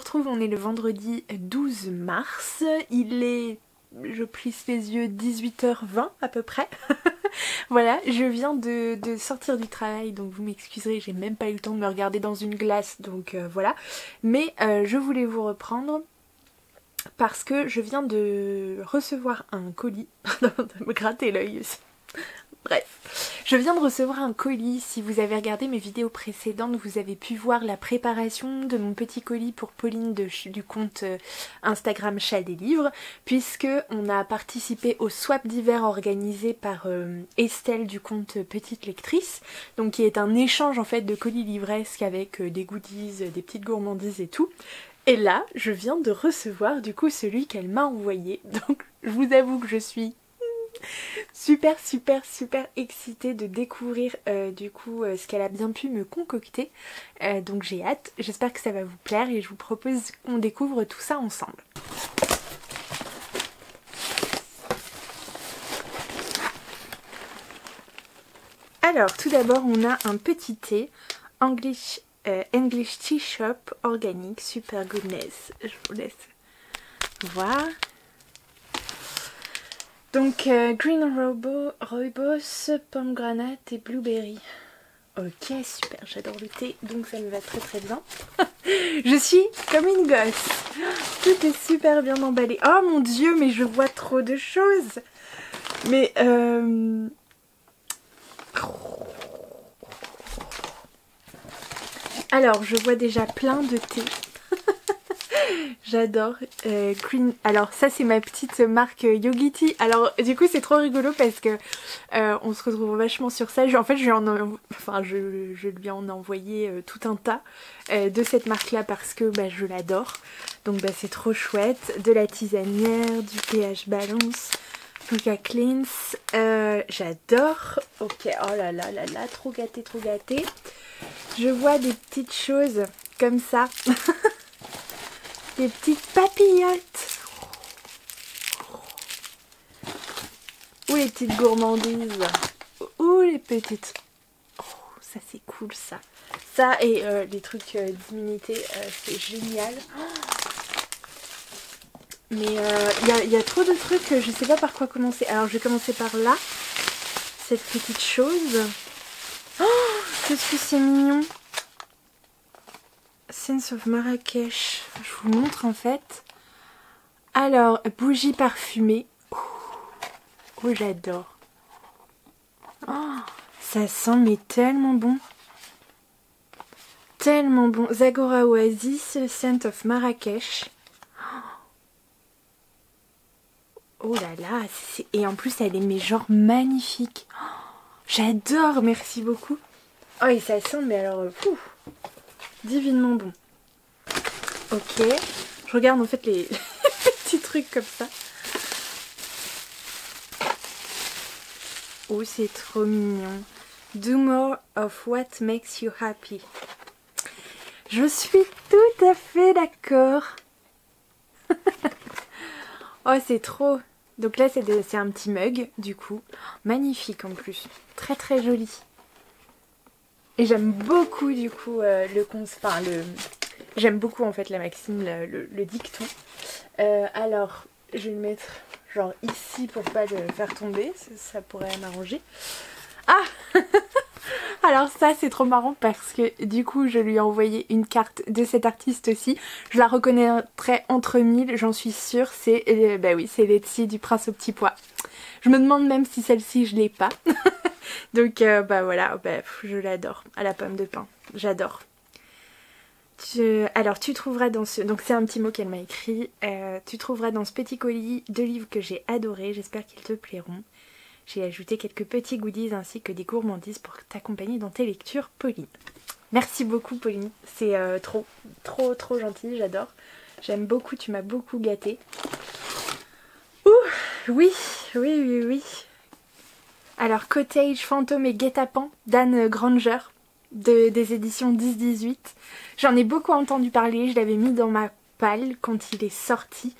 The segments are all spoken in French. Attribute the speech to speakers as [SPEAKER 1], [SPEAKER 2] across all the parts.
[SPEAKER 1] retrouve, on est le vendredi 12 mars, il est, je plisse les yeux, 18h20 à peu près. Voilà, je viens de sortir du travail, donc vous m'excuserez, j'ai même pas eu le temps de me regarder dans une glace, donc voilà. Mais je voulais vous reprendre parce que je viens de recevoir un colis, de me gratter l'œil aussi. Bref, je viens de recevoir un colis. Si vous avez regardé mes vidéos précédentes, vous avez pu voir la préparation de mon petit colis pour Pauline du compte Instagram Chat des Livres, puisque on a participé au swap d'hiver organisé par Estelle du compte Petite Lectrice, donc qui est un échange en fait de colis livresques avec des goodies, des petites gourmandises et tout. Et là, je viens de recevoir du coup celui qu'elle m'a envoyé, donc je vous avoue que je suis super excitée de découvrir du coup ce qu'elle a bien pu me concocter, donc j'ai hâte, j'espère que ça va vous plaire et je vous propose qu'on découvre tout ça ensemble. Alors tout d'abord on a un petit thé English Tea Shop organique super goodness, je vous laisse voir. Donc green rooibos, pomegranate et blueberry. Ok, super, j'adore le thé, donc ça me va très bien. Je suis comme une gosse. Tout est super bien emballé. Oh mon dieu, mais je vois trop de choses. Mais alors, je vois déjà plein de thé. J'adore Green. Alors ça c'est ma petite marque Yogiti. Alors du coup c'est trop rigolo parce que on se retrouve vachement sur ça. En fait je lui en ai envoyé tout un tas de cette marque là parce que bah, je l'adore. Donc bah, c'est trop chouette. De la tisanière, du pH balance, Luca Cleanse. J'adore. Ok, oh là là là là, trop gâté, trop gâté. Je vois des petites choses comme ça. Des petites papillotes. Ou les petites gourmandises. Ou les petites... Oh, ça c'est cool ça. Ça et les trucs d'immunité, c'est génial. Mais il y a trop de trucs, je sais pas par quoi commencer. Alors je vais commencer par là. Cette petite chose. Oh, qu'est-ce que c'est mignon. Sense of Marrakech, je vous montre en fait. Alors, bougie parfumée. Oh, j'adore. Oh, ça sent mais tellement bon. Tellement bon. Zagora Oasis, Scent of Marrakech. Oh là là, et en plus elle est mais genre magnifique. J'adore, merci beaucoup. Oh et ça sent mais alors, divinement bon. Ok, je regarde en fait les petits trucs comme ça. Oh, c'est trop mignon. Do more of what makes you happy. Je suis tout à fait d'accord. Oh, c'est trop. Donc là, c'est un petit mug, du coup. Magnifique en plus. Très joli. Et j'aime beaucoup, du coup, j'aime beaucoup en fait la maxime, le dicton. Alors, je vais le mettre genre ici pour pas le faire tomber, ça pourrait m'arranger. Ah alors ça c'est trop marrant parce que du coup je lui ai envoyé une carte de cet artiste aussi. Je la reconnaîtrai entre mille, j'en suis sûre. C'est bah oui, c'est Letty du Prince au petit pois. Je me demande même si celle-ci je l'ai pas. Donc bah voilà, bah, je l'adore. À la pomme de pin, j'adore. Alors tu trouveras dans ce... Donc c'est un petit mot qu'elle m'a écrit. Tu trouveras dans ce petit colis 2 livres que j'ai adorés. J'espère qu'ils te plairont. J'ai ajouté quelques petits goodies ainsi que des gourmandises pour t'accompagner dans tes lectures, Pauline. Merci beaucoup Pauline. C'est trop gentil, j'adore. J'aime beaucoup, tu m'as beaucoup gâtée. Ouh, oui. Alors Cottage, Fantôme et Guet-apens d'Anne Granger. Des éditions 10-18. J'en ai beaucoup entendu parler, je l'avais mis dans ma palle quand il est sorti.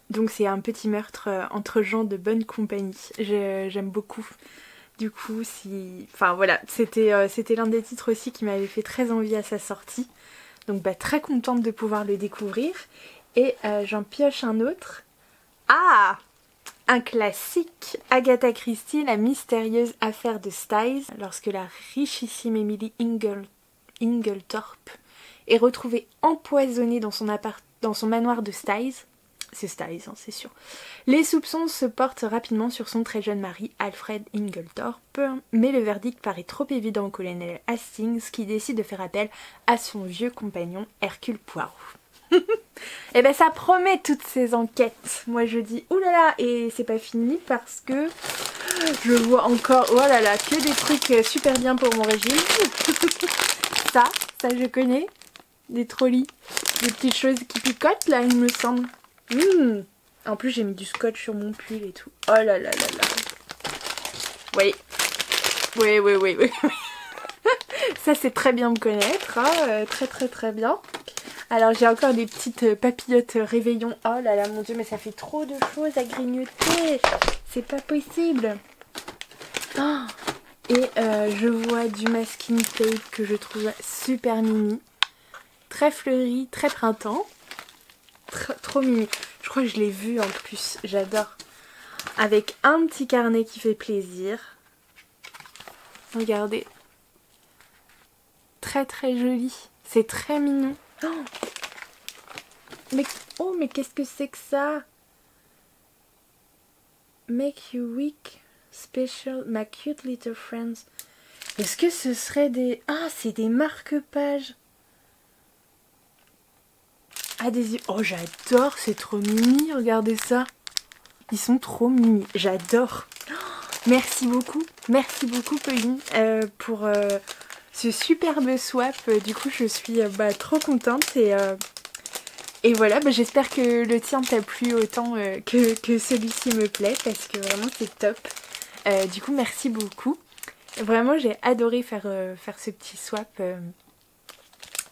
[SPEAKER 1] Donc c'est un petit meurtre entre gens de bonne compagnie. J'aime beaucoup. Du coup, enfin voilà, c'était l'un des titres aussi qui m'avait fait très envie à sa sortie. Donc bah, très contente de pouvoir le découvrir. Et j'en pioche un autre. Ah! Un classique, Agatha Christie, La mystérieuse affaire de Styles, lorsque la richissime Emily Inglethorpe est retrouvée empoisonnée dans son manoir de Styles. C'est Styles, hein, c'est sûr. Les soupçons se portent rapidement sur son très jeune mari, Alfred Inglethorpe, mais le verdict paraît trop évident au colonel Hastings qui décide de faire appel à son vieux compagnon Hercule Poirot. Et ben ça promet toutes ces enquêtes. Moi je dis oulala, et c'est pas fini parce que je vois encore, oh là là, que des trucs super bien pour mon régime. ça je connais. Des trolleys, des petites choses qui picotent là, il me semble. En plus j'ai mis du scotch sur mon pull et tout. Oh là là là là. Oui. Oui. Ça c'est très bien me connaître, hein. Très bien. Alors j'ai encore des petites papillotes réveillon. Oh là là mon dieu, mais ça fait trop de choses à grignoter. C'est pas possible. Oh, et je vois du masking tape que je trouve super mimi. Très fleuri, très printemps. Trop mimi. Je crois que je l'ai vu en plus. J'adore. Avec un petit carnet qui fait plaisir. Regardez. Très joli. C'est très mignon. Mais qu'est-ce que c'est que ça? Make you weak, special, my cute little friends. Est-ce que ce serait des... Ah, c'est des marque-pages. Adhésive. Oh, j'adore, c'est trop mimi, regardez ça. Ils sont trop mimi, j'adore. Merci beaucoup Pauline pour ce superbe swap. Du coup, je suis trop contente et voilà, j'espère que le tien t'a plu autant que celui-ci me plaît parce que vraiment c'est top. Du coup, merci beaucoup. Vraiment, j'ai adoré faire ce petit swap.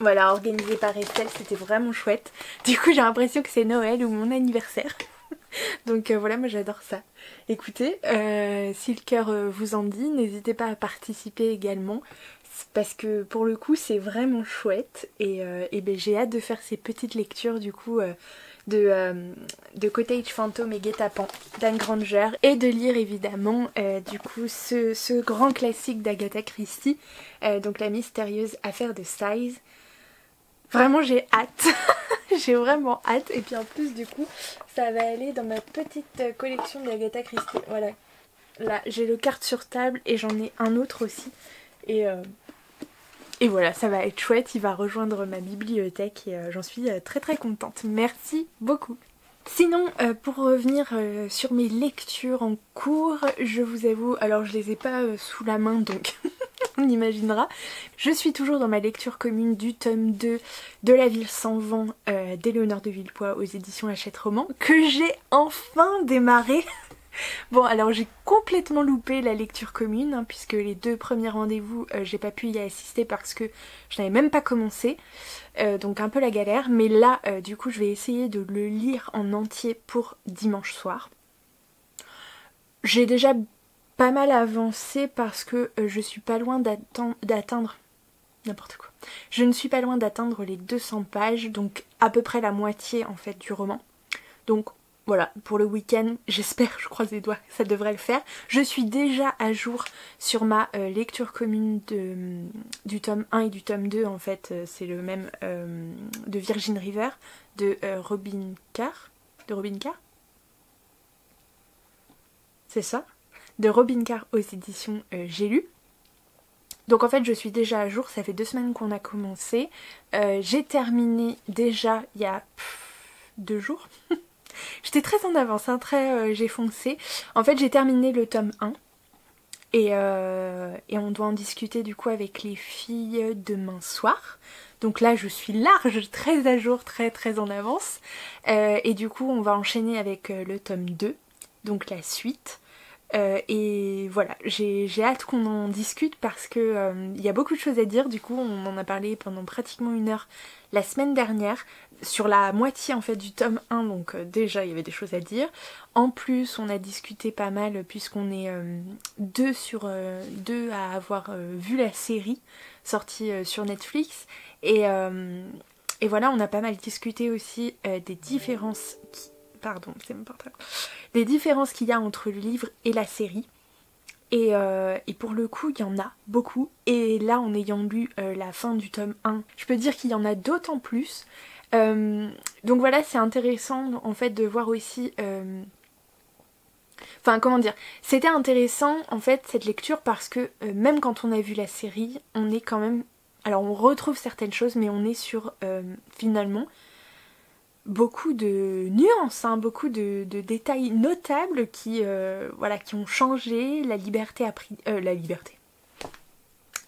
[SPEAKER 1] Voilà, organisé par Estelle, c'était vraiment chouette. Du coup, j'ai l'impression que c'est Noël ou mon anniversaire. Donc voilà, moi j'adore ça. Écoutez, si le cœur vous en dit, n'hésitez pas à participer également. Parce que pour le coup c'est vraiment chouette et j'ai hâte de faire ces petites lectures du coup de Cottage Fantôme et Guet-apens d'Anne Granger et de lire évidemment du coup ce grand classique d'Agatha Christie, donc La mystérieuse affaire de Styles. Vraiment j'ai hâte. J'ai vraiment hâte et puis en plus du coup ça va aller dans ma petite collection d'Agatha Christie. Voilà, là j'ai le carte sur table et j'en ai un autre aussi et voilà, ça va être chouette, il va rejoindre ma bibliothèque et j'en suis très contente. Merci beaucoup. Sinon, pour revenir sur mes lectures en cours, je vous avoue, alors je les ai pas sous la main donc on imaginera. Je suis toujours dans ma lecture commune du tome 2 de La ville sans vent d'Éléonore de Villepoix aux éditions Hachette Roman que j'ai enfin démarré. Bon, alors j'ai complètement loupé la lecture commune hein, puisque les 2 premiers rendez-vous j'ai pas pu y assister parce que je n'avais même pas commencé, donc un peu la galère, mais là du coup je vais essayer de le lire en entier pour dimanche soir. J'ai déjà pas mal avancé parce que je suis pas loin d'atteindre n'importe quoi. Je ne suis pas loin d'atteindre les 200 pages, donc à peu près la moitié en fait du roman. Donc voilà, pour le week-end, j'espère, je croise les doigts, ça devrait le faire. Je suis déjà à jour sur ma lecture commune du tome 1 et du tome 2, en fait, c'est le même de Virgin River, de Robin Carr. De Robin Carr ? C'est ça ? De Robin Carr aux éditions J'ai lu. Donc en fait je suis déjà à jour, ça fait 2 semaines qu'on a commencé. J'ai terminé déjà il y a 2 jours. J'étais très en avance, hein, j'ai foncé. En fait j'ai terminé le tome 1 et on doit en discuter du coup avec les filles demain soir. Donc là je suis large, très à jour, très en avance. Et du coup on va enchaîner avec le tome 2, donc la suite. Et voilà, j'ai hâte qu'on en discute parce que il y a beaucoup de choses à dire. Du coup on en a parlé pendant pratiquement 1 heure la semaine dernière sur la moitié en fait du tome 1, donc déjà il y avait des choses à dire. En plus on a discuté pas mal puisqu'on est deux à avoir vu la série sortie sur Netflix et Et voilà, on a pas mal discuté aussi des différences pardon, c'est mon portable. Des différences qu'il y a entre le livre et la série. Et pour le coup, il y en a beaucoup. Et là, en ayant lu la fin du tome 1, je peux dire qu'il y en a d'autant plus. Donc voilà, c'est intéressant en fait de voir aussi... Enfin, comment dire, c'était intéressant en fait cette lecture parce que même quand on a vu la série, on est quand même... Alors on retrouve certaines choses, mais on est sur finalement beaucoup de nuances, hein, beaucoup de détails notables qui, voilà, qui ont changé. La liberté a pris... la liberté.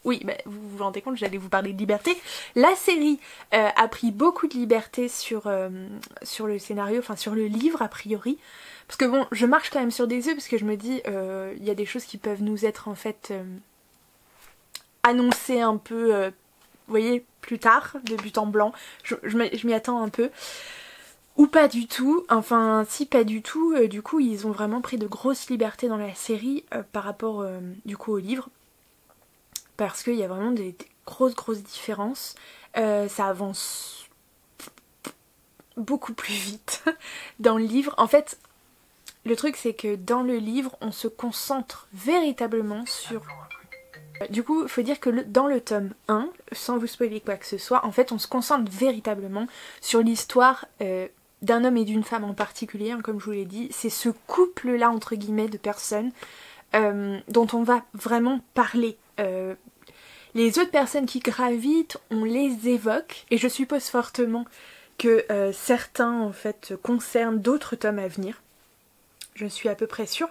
[SPEAKER 1] Oui, bah, vous vous rendez compte, j'allais vous parler de liberté. La série a pris beaucoup de liberté sur le scénario, enfin sur le livre a priori. Parce que bon, je marche quand même sur des œufs parce que je me dis, il y a des choses qui peuvent nous être en fait annoncées un peu, vous voyez, plus tard, de but en blanc. Je m'y attends un peu. Ou pas du tout, enfin si pas du tout, du coup ils ont vraiment pris de grosses libertés dans la série par rapport du coup au livre. Parce qu'il y a vraiment des grosses différences. Ça avance beaucoup plus vite dans le livre. En fait, le truc c'est que dans le livre, on se concentre véritablement sur... Du coup, il faut dire que dans le tome 1, sans vous spoiler quoi que ce soit, en fait on se concentre véritablement sur l'histoire d'un homme et d'une femme en particulier, hein, comme je vous l'ai dit. C'est ce couple-là, entre guillemets, de personnes dont on va vraiment parler. Les autres personnes qui gravitent, on les évoque, et je suppose fortement que certains en fait concernent d'autres tomes à venir. Je suis à peu près sûre.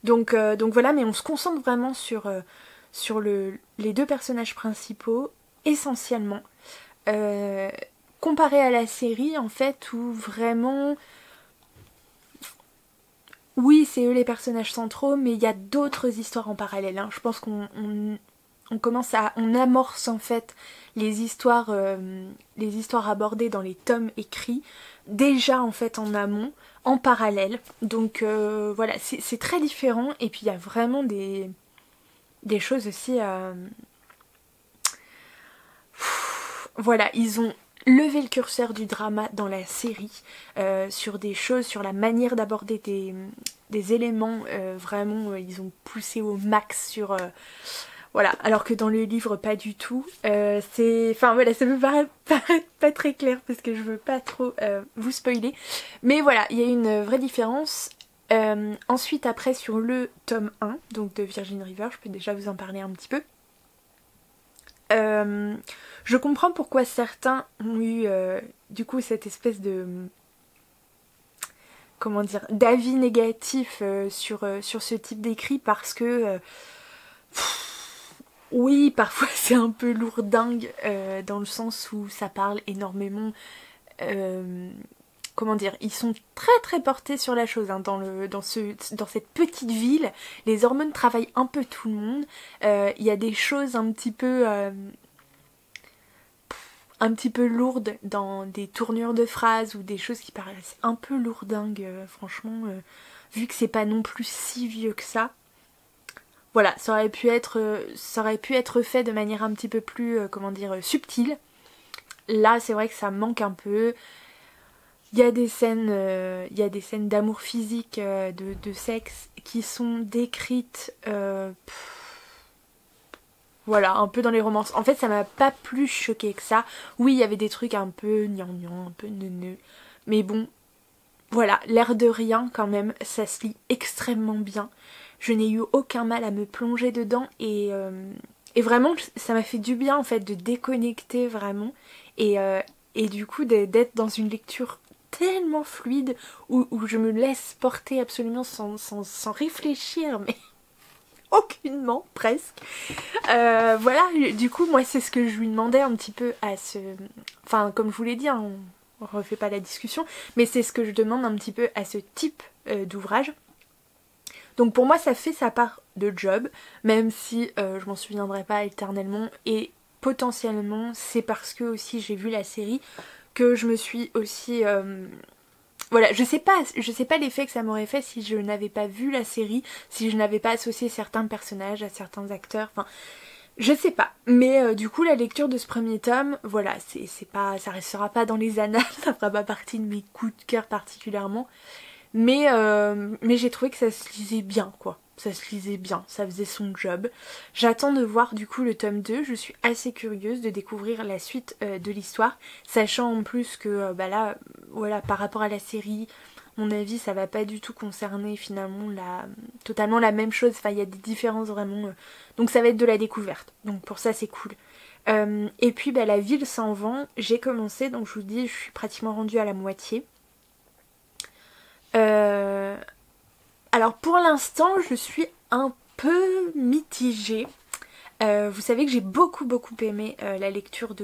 [SPEAKER 1] Donc voilà, mais on se concentre vraiment sur les deux personnages principaux, essentiellement. Comparé à la série, en fait, où vraiment... Oui, c'est eux les personnages centraux, mais il y a d'autres histoires en parallèle. Hein. Je pense qu'on on amorce en fait les histoires abordées dans les tomes écrits déjà en fait en amont, en parallèle. Donc voilà, c'est très différent. Et puis il y a vraiment des choses aussi voilà, ils ont levé le curseur du drama dans la série sur des choses, sur la manière d'aborder des éléments, vraiment ils ont poussé au max sur voilà, alors que dans le livre pas du tout. Enfin voilà, ça me paraît pas très clair parce que je veux pas trop vous spoiler, mais voilà, il y a une vraie différence. Ensuite après sur le tome 1 donc de Virgin River, je peux déjà vous en parler un petit peu. Je comprends pourquoi certains ont eu du coup cette espèce de comment dire d'avis négatif sur ce type d'écrit parce que oui parfois c'est un peu lourdingue dans le sens où ça parle énormément comment dire, ils sont très portés sur la chose hein, dans cette petite ville. Les hormones travaillent un peu tout le monde. Il y a des choses un petit peu lourdes dans des tournures de phrases ou des choses qui paraissent un peu lourdingues, franchement, vu que c'est pas non plus si vieux que ça. Voilà, ça aurait pu être fait de manière un petit peu plus, comment dire, subtile. Là, c'est vrai que ça manque un peu. Il y a des scènes d'amour physique, de sexe qui sont décrites voilà, un peu dans les romances. En fait, ça m'a pas plus choqué que ça. Oui, il y avait des trucs un peu gnangnan, un peu neuneux. Mais bon, voilà, l'air de rien quand même, ça se lit extrêmement bien. Je n'ai eu aucun mal à me plonger dedans et vraiment, ça m'a fait du bien en fait de déconnecter vraiment. Et du coup, d'être dans une lecture tellement fluide où je me laisse porter absolument sans réfléchir, mais aucunement presque. Voilà, du coup moi c'est ce que je lui demandais un petit peu à ce... Enfin comme je vous l'ai dit, hein, on refait pas la discussion, mais c'est ce que je demande un petit peu à ce type d'ouvrage. Donc pour moi ça fait sa part de job, même si je m'en souviendrai pas éternellement et potentiellement c'est parce que aussi j'ai vu la série que je me suis aussi... Voilà, je sais pas l'effet que ça m'aurait fait si je n'avais pas vu la série, si je n'avais pas associé certains personnages à certains acteurs, enfin Je sais pas, mais du coup la lecture de ce premier tome, voilà, c'est pas, ça restera pas dans les annales, ça fera pas partie de mes coups de cœur particulièrement, mais j'ai trouvé que ça se lisait bien quoi, ça se lisait bien, ça faisait son job. J'attends de voir du coup le tome 2, je suis assez curieuse de découvrir la suite de l'histoire, sachant en plus que bah là, voilà, par rapport à la série, mon avis ça va pas du tout concerner finalement totalement la même chose, enfin il y a des différences vraiment, donc ça va être de la découverte, donc pour ça c'est cool. Et puis bah, La Ville sans vent, j'ai commencé, donc je vous dis je suis pratiquement rendue à la moitié. Alors pour l'instant je suis un peu mitigée. Vous savez que j'ai beaucoup aimé la lecture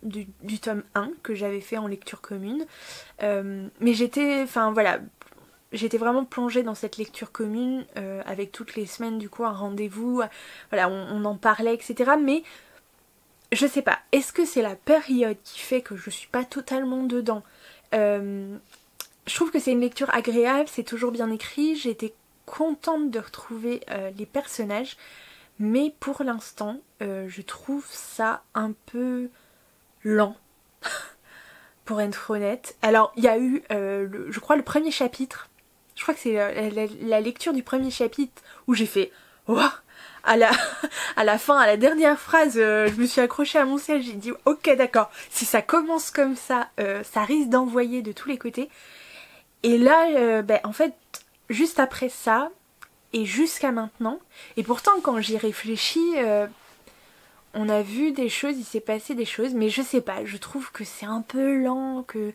[SPEAKER 1] du tome 1 que j'avais fait en lecture commune. Mais j'étais vraiment plongée dans cette lecture commune avec toutes les semaines du coup un rendez-vous. Voilà, on en parlait, etc. Mais je sais pas, est-ce que c'est la période qui fait que je suis pas totalement dedans? Je trouve que c'est une lecture agréable, c'est toujours bien écrit, j'ai été contente de retrouver les personnages. Mais pour l'instant, je trouve ça un peu lent, pour être honnête. Alors, il y a eu, je crois, le premier chapitre. Je crois que c'est la lecture du premier chapitre où j'ai fait « Ouah !» à la fin, à la dernière phrase, je me suis accrochée à mon siège. J'ai dit « Ok, d'accord, si ça commence comme ça, ça risque d'envoyer de tous les côtés. » Et là, en fait, juste après ça... Et jusqu'à maintenant, et pourtant quand j'y réfléchis, on a vu des choses, il s'est passé des choses, mais je sais pas, je trouve que c'est un peu lent, que...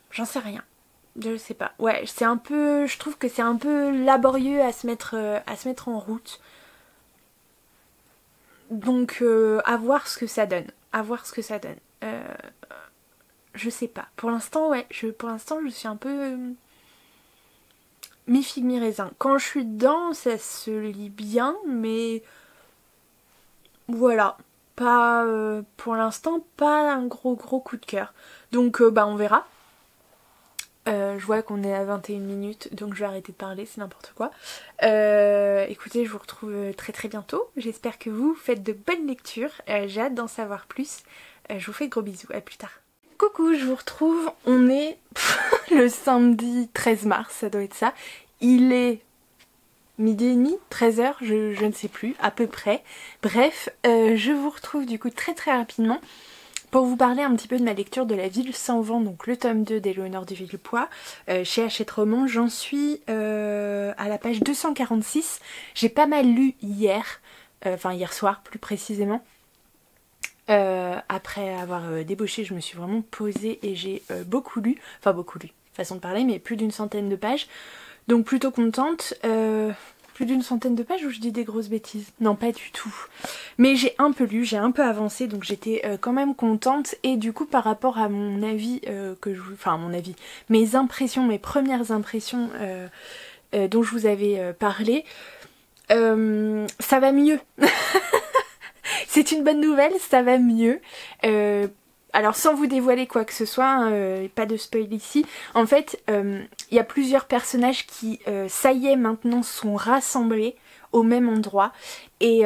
[SPEAKER 1] J'en sais rien, je sais pas. Ouais, c'est un peu, je trouve que c'est un peu laborieux à se mettre en route. Donc à voir ce que ça donne, à voir ce que ça donne. Je sais pas, pour l'instant, ouais, pour l'instant je suis un peu... mi-figue mi-raisin. Quand je suis dedans, ça se lit bien, mais voilà, pas pour l'instant, pas un gros coup de cœur. Donc on verra. Je vois qu'on est à 21 minutes, donc je vais arrêter de parler, c'est n'importe quoi. Écoutez, je vous retrouve très bientôt. J'espère que vous faites de bonnes lectures. J'ai hâte d'en savoir plus. Je vous fais de gros bisous, à plus tard. Coucou, je vous retrouve. On est le samedi 13 mars, ça doit être ça. Il est midi et demi, 13h, je ne sais plus, à peu près. Bref, je vous retrouve du coup très rapidement pour vous parler un petit peu de ma lecture de La Ville sans vent, donc le tome 2 d'Éléonore de Villepoix, chez Hachette Roman. J'en suis à la page 246. J'ai pas mal lu hier, enfin hier soir plus précisément. Après avoir débauché, je me suis vraiment posée et j'ai beaucoup lu, façon de parler, mais plus d'une centaine de pages. Donc plutôt contente. Plus d'une centaine de pages ou je dis des grosses bêtises? Non, pas du tout. Mais j'ai un peu lu, j'ai un peu avancé, donc j'étais quand même contente. Et du coup, par rapport à mon avis, mes impressions, mes premières impressions dont je vous avais parlé, ça va mieux. C'est une bonne nouvelle, ça va mieux. Alors sans vous dévoiler quoi que ce soit, pas de spoil ici, en fait il y a plusieurs personnages qui ça y est maintenant sont rassemblés au même endroit et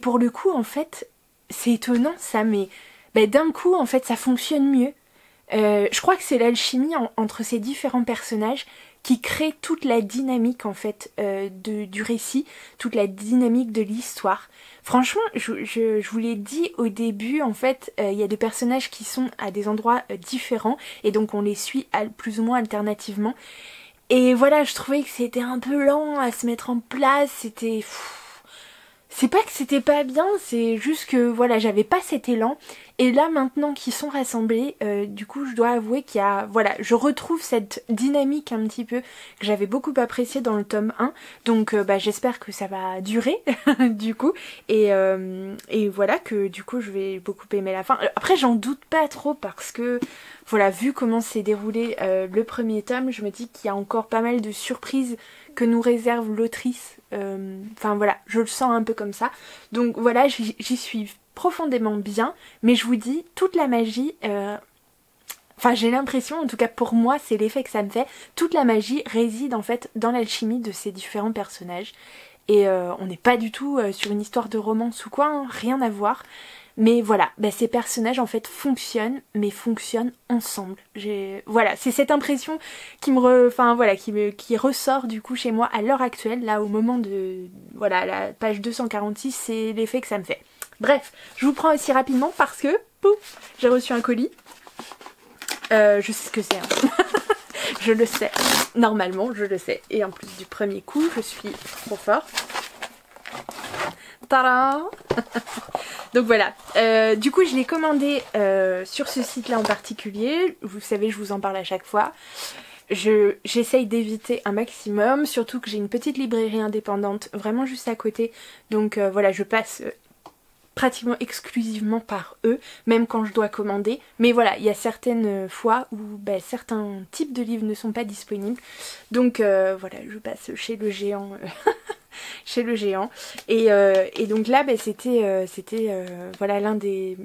[SPEAKER 1] pour le coup en fait c'est étonnant ça, mais d'un coup en fait ça fonctionne mieux. Je crois que c'est l'alchimie entre ces différents personnages qui crée toute la dynamique en fait du récit, toute la dynamique de l'histoire. Franchement, je vous l'ai dit au début, en fait, il y a des personnages qui sont à des endroits différents et donc on les suit plus ou moins alternativement. Et voilà, je trouvais que c'était un peu lent à se mettre en place, c'était... C'est pas que c'était pas bien, c'est juste que voilà, j'avais pas cet élan. Et là maintenant qu'ils sont rassemblés, du coup je dois avouer qu'il y a... Voilà, je retrouve cette dynamique un petit peu que j'avais beaucoup appréciée dans le tome 1. Donc j'espère que ça va durer du coup. Et voilà que du coup je vais beaucoup aimer la fin. Après j'en doute pas trop parce que... Voilà, vu comment s'est déroulé le premier tome, je me dis qu'il y a encore pas mal de surprises que nous réserve l'autrice. Enfin voilà, je le sens un peu comme ça. Donc voilà, j'y suis profondément bien, mais je vous dis, toute la magie... Enfin j'ai l'impression, en tout cas pour moi, c'est l'effet que ça me fait, toute la magie réside en fait dans l'alchimie de ces différents personnages. et on n'est pas du tout sur une histoire de romance ou quoi, hein, rien à voir. Mais voilà, bah, ces personnages en fait fonctionnent, mais fonctionnent ensemble. Voilà, c'est cette impression qui ressort du coup chez moi à l'heure actuelle, là au moment de voilà la page 246, c'est l'effet que ça me fait. Bref, je vous prends aussi rapidement parce que pouf, j'ai reçu un colis. Je sais ce que c'est. Hein. Je le sais. Normalement, je le sais. Et en plus du premier coup, je suis trop forte. Tadam. Donc voilà, du coup je l'ai commandé sur ce site là en particulier, vous savez je vous en parle à chaque fois, j'essaye d'éviter un maximum, surtout que j'ai une petite librairie indépendante vraiment juste à côté, donc voilà je passe pratiquement exclusivement par eux, même quand je dois commander, mais voilà il y a certaines fois où certains types de livres ne sont pas disponibles, donc voilà je passe chez le géant chez le géant et donc là c'était voilà l'un des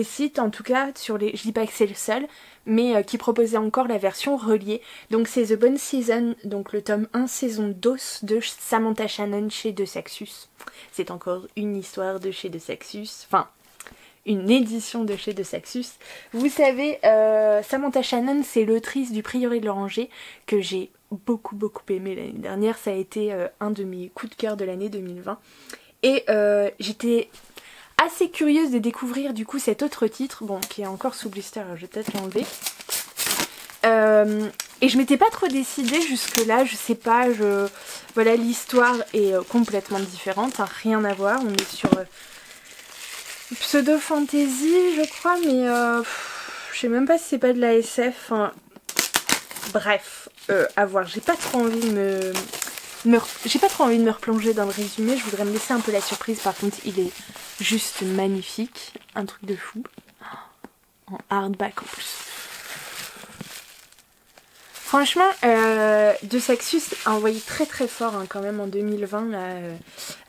[SPEAKER 1] sites en tout cas sur les, je dis pas que c'est le seul, mais qui proposait encore la version reliée, donc c'est The Bone Season, donc le tome 1 saison d'os de Samantha Shannon chez De Saxus. C'est encore une histoire de chez De Saxus, enfin une édition de chez De Saxus. Vous savez, Samantha Shannon, c'est l'autrice du Prieuré de l'Oranger, que j'ai beaucoup aimé l'année dernière. Ça a été un de mes coups de cœur de l'année 2020. Et j'étais assez curieuse de découvrir du coup cet autre titre, bon, qui est encore sous blister, alors je vais peut-être l'enlever. Et je m'étais pas trop décidée jusque là, je sais pas, voilà, l'histoire est complètement différente, hein, rien à voir, on est sur pseudo-fantasy je crois, mais je sais même pas si c'est pas de la SF, hein. Bref, à voir, j'ai pas trop envie de me replonger dans le résumé, je voudrais me laisser un peu la surprise, par contre il est juste magnifique, un truc de fou, en hardback en plus. Franchement, De Saxus a envoyé très fort hein, quand même en 2020 là,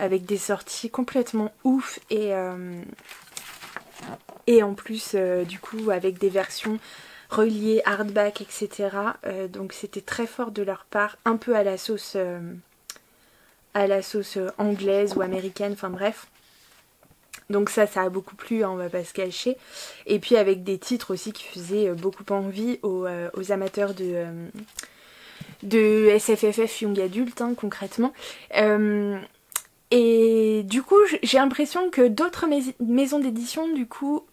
[SPEAKER 1] avec des sorties complètement ouf et en plus du coup avec des versions reliées hardback etc. Donc c'était très fort de leur part, un peu à la sauce anglaise ou américaine, enfin bref. Donc ça a beaucoup plu, hein, on va pas se cacher. Et puis avec des titres aussi qui faisaient beaucoup envie aux amateurs de SFFF Young Adult, hein, concrètement. Et du coup, j'ai l'impression que d'autres maisons d'édition, du coup,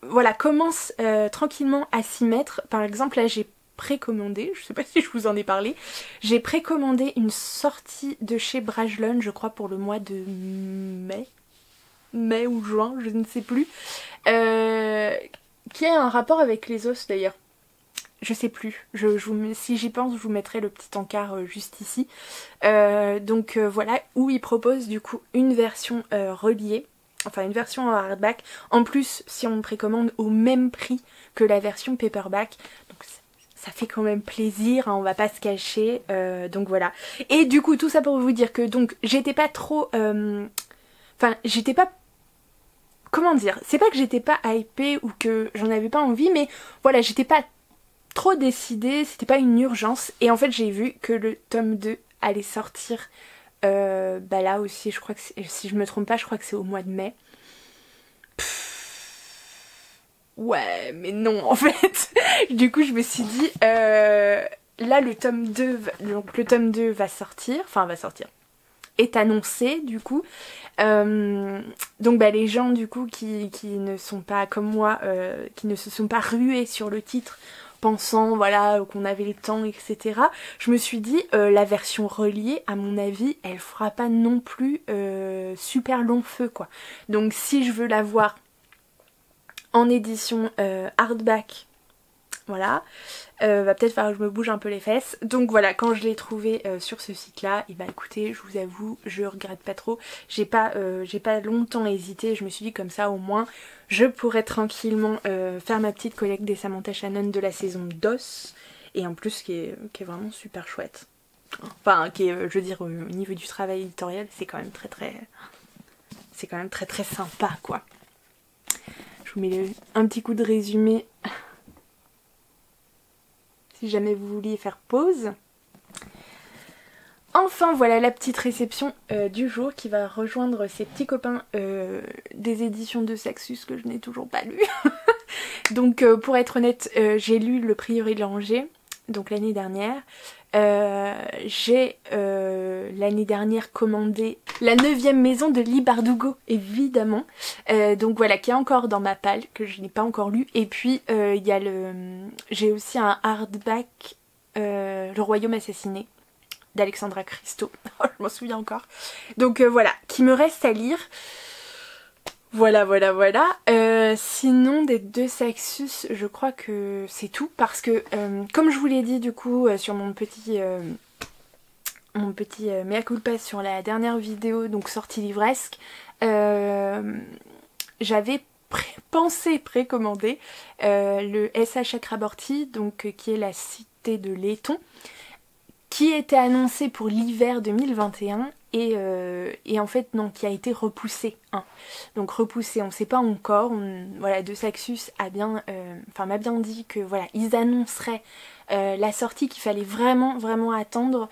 [SPEAKER 1] voilà, commencent tranquillement à s'y mettre. Par exemple, là, j'ai précommandé, je sais pas si je vous en ai parlé, j'ai précommandé une sortie de chez Brajlon, je crois, pour le mois de mai ou juin, je ne sais plus, qui a un rapport avec les os d'ailleurs. Je sais plus, si j'y pense, je vous mettrai le petit encart juste ici. Donc voilà, où il propose du coup une version reliée, enfin une version en hardback, en plus si on précommande au même prix que la version paperback. Donc ça fait quand même plaisir, hein, on va pas se cacher, donc voilà. Et du coup tout ça pour vous dire que donc j'étais pas trop... Enfin j'étais pas... Comment dire, c'est pas que j'étais pas hypée ou que j'en avais pas envie, mais voilà, j'étais pas trop décidée, c'était pas une urgence. Et en fait, j'ai vu que le tome 2 allait sortir là aussi, je crois que si je me trompe pas, je crois que c'est au mois de mai. Ouais, mais non, en fait. Du coup, je me suis dit, là, le tome 2, donc le tome 2 va sortir, est annoncé du coup, donc les gens du coup qui ne sont pas comme moi, qui ne se sont pas rués sur le titre pensant voilà qu'on avait le temps etc, je me suis dit la version reliée à mon avis elle fera pas non plus super long feu quoi, donc si je veux la voir en édition hardback, voilà, va peut-être falloir que je me bouge un peu les fesses. Donc voilà, quand je l'ai trouvé sur ce site là, et bah écoutez, je vous avoue, je regrette pas trop. J'ai pas longtemps hésité, je me suis dit comme ça au moins je pourrais tranquillement faire ma petite collecte des Samantha Shannon de la saison d'os. Et en plus qui est vraiment super chouette. Enfin qui est, je veux dire, au niveau du travail éditorial, c'est quand même très sympa quoi. Je vous mets un petit coup de résumé si jamais vous vouliez faire pause. En enfin voilà la petite réception du jour qui va rejoindre ses petits copains des éditions de Saxus que je n'ai toujours pas lu. Donc pour être honnête, j'ai lu Le Prieuré de l'Angers, donc l'année dernière. J'ai l'année dernière commandé La 9e maison de Lee Bardugo, évidemment. Donc voilà, qui est encore dans ma palle, que je n'ai pas encore lu. Et puis il y a j'ai aussi un hardback, Le Royaume assassiné, d'Alexandra Christo. Je m'en souviens encore. Donc voilà, qui me reste à lire. Voilà. Sinon des deux Saxus, je crois que c'est tout parce que comme je vous l'ai dit du coup sur mon petit mea culpa sur la dernière vidéo, donc sortie livresque, j'avais pensé précommander le S.A. Chakraborty, donc qui est la cité de Letton, qui était annoncé pour l'hiver 2021 et en fait non, qui a été repoussé. Hein. Donc repoussé, on ne sait pas encore. Voilà, De Saxus m'a bien dit que voilà, ils annonceraient la sortie, qu'il fallait vraiment attendre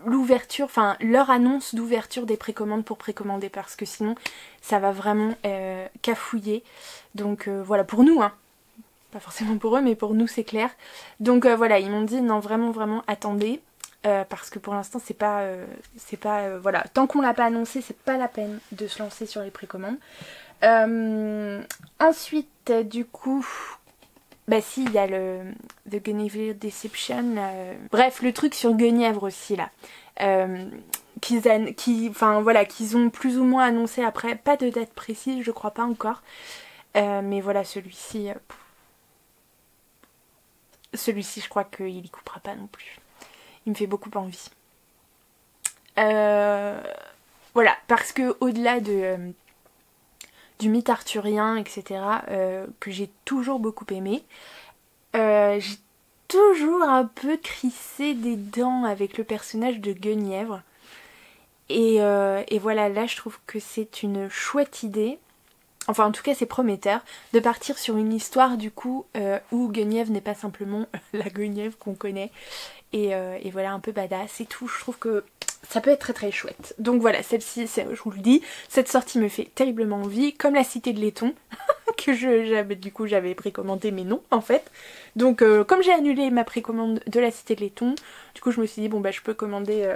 [SPEAKER 1] l'ouverture, enfin leur annonce d'ouverture des précommandes pour précommander parce que sinon ça va vraiment cafouiller. Donc voilà, pour nous, hein. Pas forcément pour eux, mais pour nous c'est clair. Donc voilà, ils m'ont dit non, vraiment attendez. Parce que pour l'instant c'est pas voilà, tant qu'on l'a pas annoncé c'est pas la peine de se lancer sur les précommandes. Ensuite du coup bah si, il y a le The Guinevere Deception, bref le truc sur Guenièvre aussi là, qu'ils ont plus ou moins annoncé après, pas de date précise je crois pas encore, mais voilà celui-ci je crois qu'il y coupera pas non plus. Il me fait beaucoup envie. Voilà, parce que au-delà du mythe arthurien, etc., que j'ai toujours beaucoup aimé, j'ai toujours un peu crissé des dents avec le personnage de Guenièvre. Et voilà, là je trouve que c'est une chouette idée. Enfin en tout cas c'est prometteur de partir sur une histoire du coup où Guenièvre n'est pas simplement la Guenièvre qu'on connaît. Et voilà, un peu badass et tout, je trouve que ça peut être très chouette. Donc voilà, celle-ci, je vous le dis, cette sortie me fait terriblement envie, comme la cité de Letton, que j'avais précommandé mais non en fait. Donc comme j'ai annulé ma précommande de la cité de Letton, du coup je me suis dit bon bah je peux commander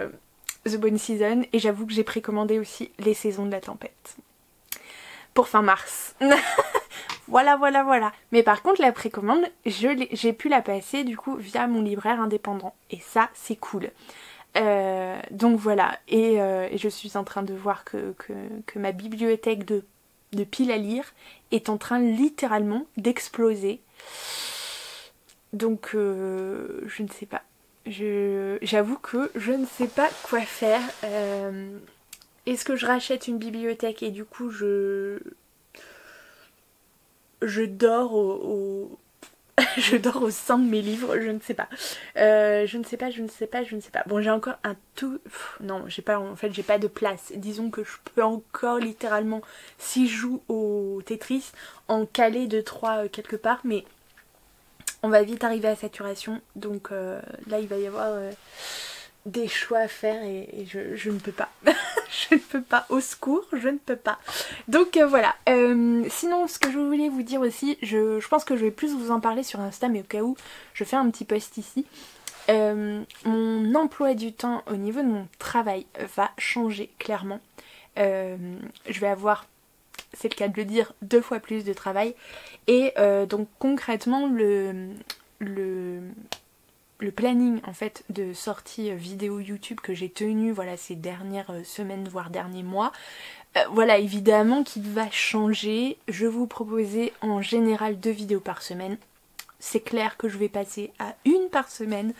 [SPEAKER 1] The Bone Season, et j'avoue que j'ai précommandé aussi Les Saisons de la Tempête. Pour fin mars. Voilà. Mais par contre la précommande, j'ai pu la passer du coup via mon libraire indépendant. Et ça c'est cool. Donc voilà. Et je suis en train de voir que ma bibliothèque de piles à lire est en train littéralement d'exploser. Donc je ne sais pas. J'avoue que je ne sais pas quoi faire. Est-ce que je rachète une bibliothèque et du coup je dors je dors au sein de mes livres, je ne sais pas. Je ne sais pas. Bon, j'ai encore un tout... Non, j'ai pas de place. Disons que je peux encore littéralement, si je joue au Tetris, en caler 2-3 quelque part, mais on va vite arriver à saturation. Donc là, il va y avoir des choix à faire et je ne peux pas. Je ne peux pas, au secours, je ne peux pas. Donc voilà, sinon ce que je voulais vous dire aussi, je pense que je vais plus vous en parler sur Insta, mais au cas où, je fais un petit post ici. Mon emploi du temps au niveau de mon travail va changer clairement. Je vais avoir, c'est le cas de le dire, 2 fois plus de travail. Et donc concrètement, le planning en fait de sortie vidéo YouTube que j'ai tenu voilà ces dernières semaines voire derniers mois, voilà évidemment qu'il va changer. Je vais vous proposer en général 2 vidéos par semaine. C'est clair que je vais passer à 1 par semaine,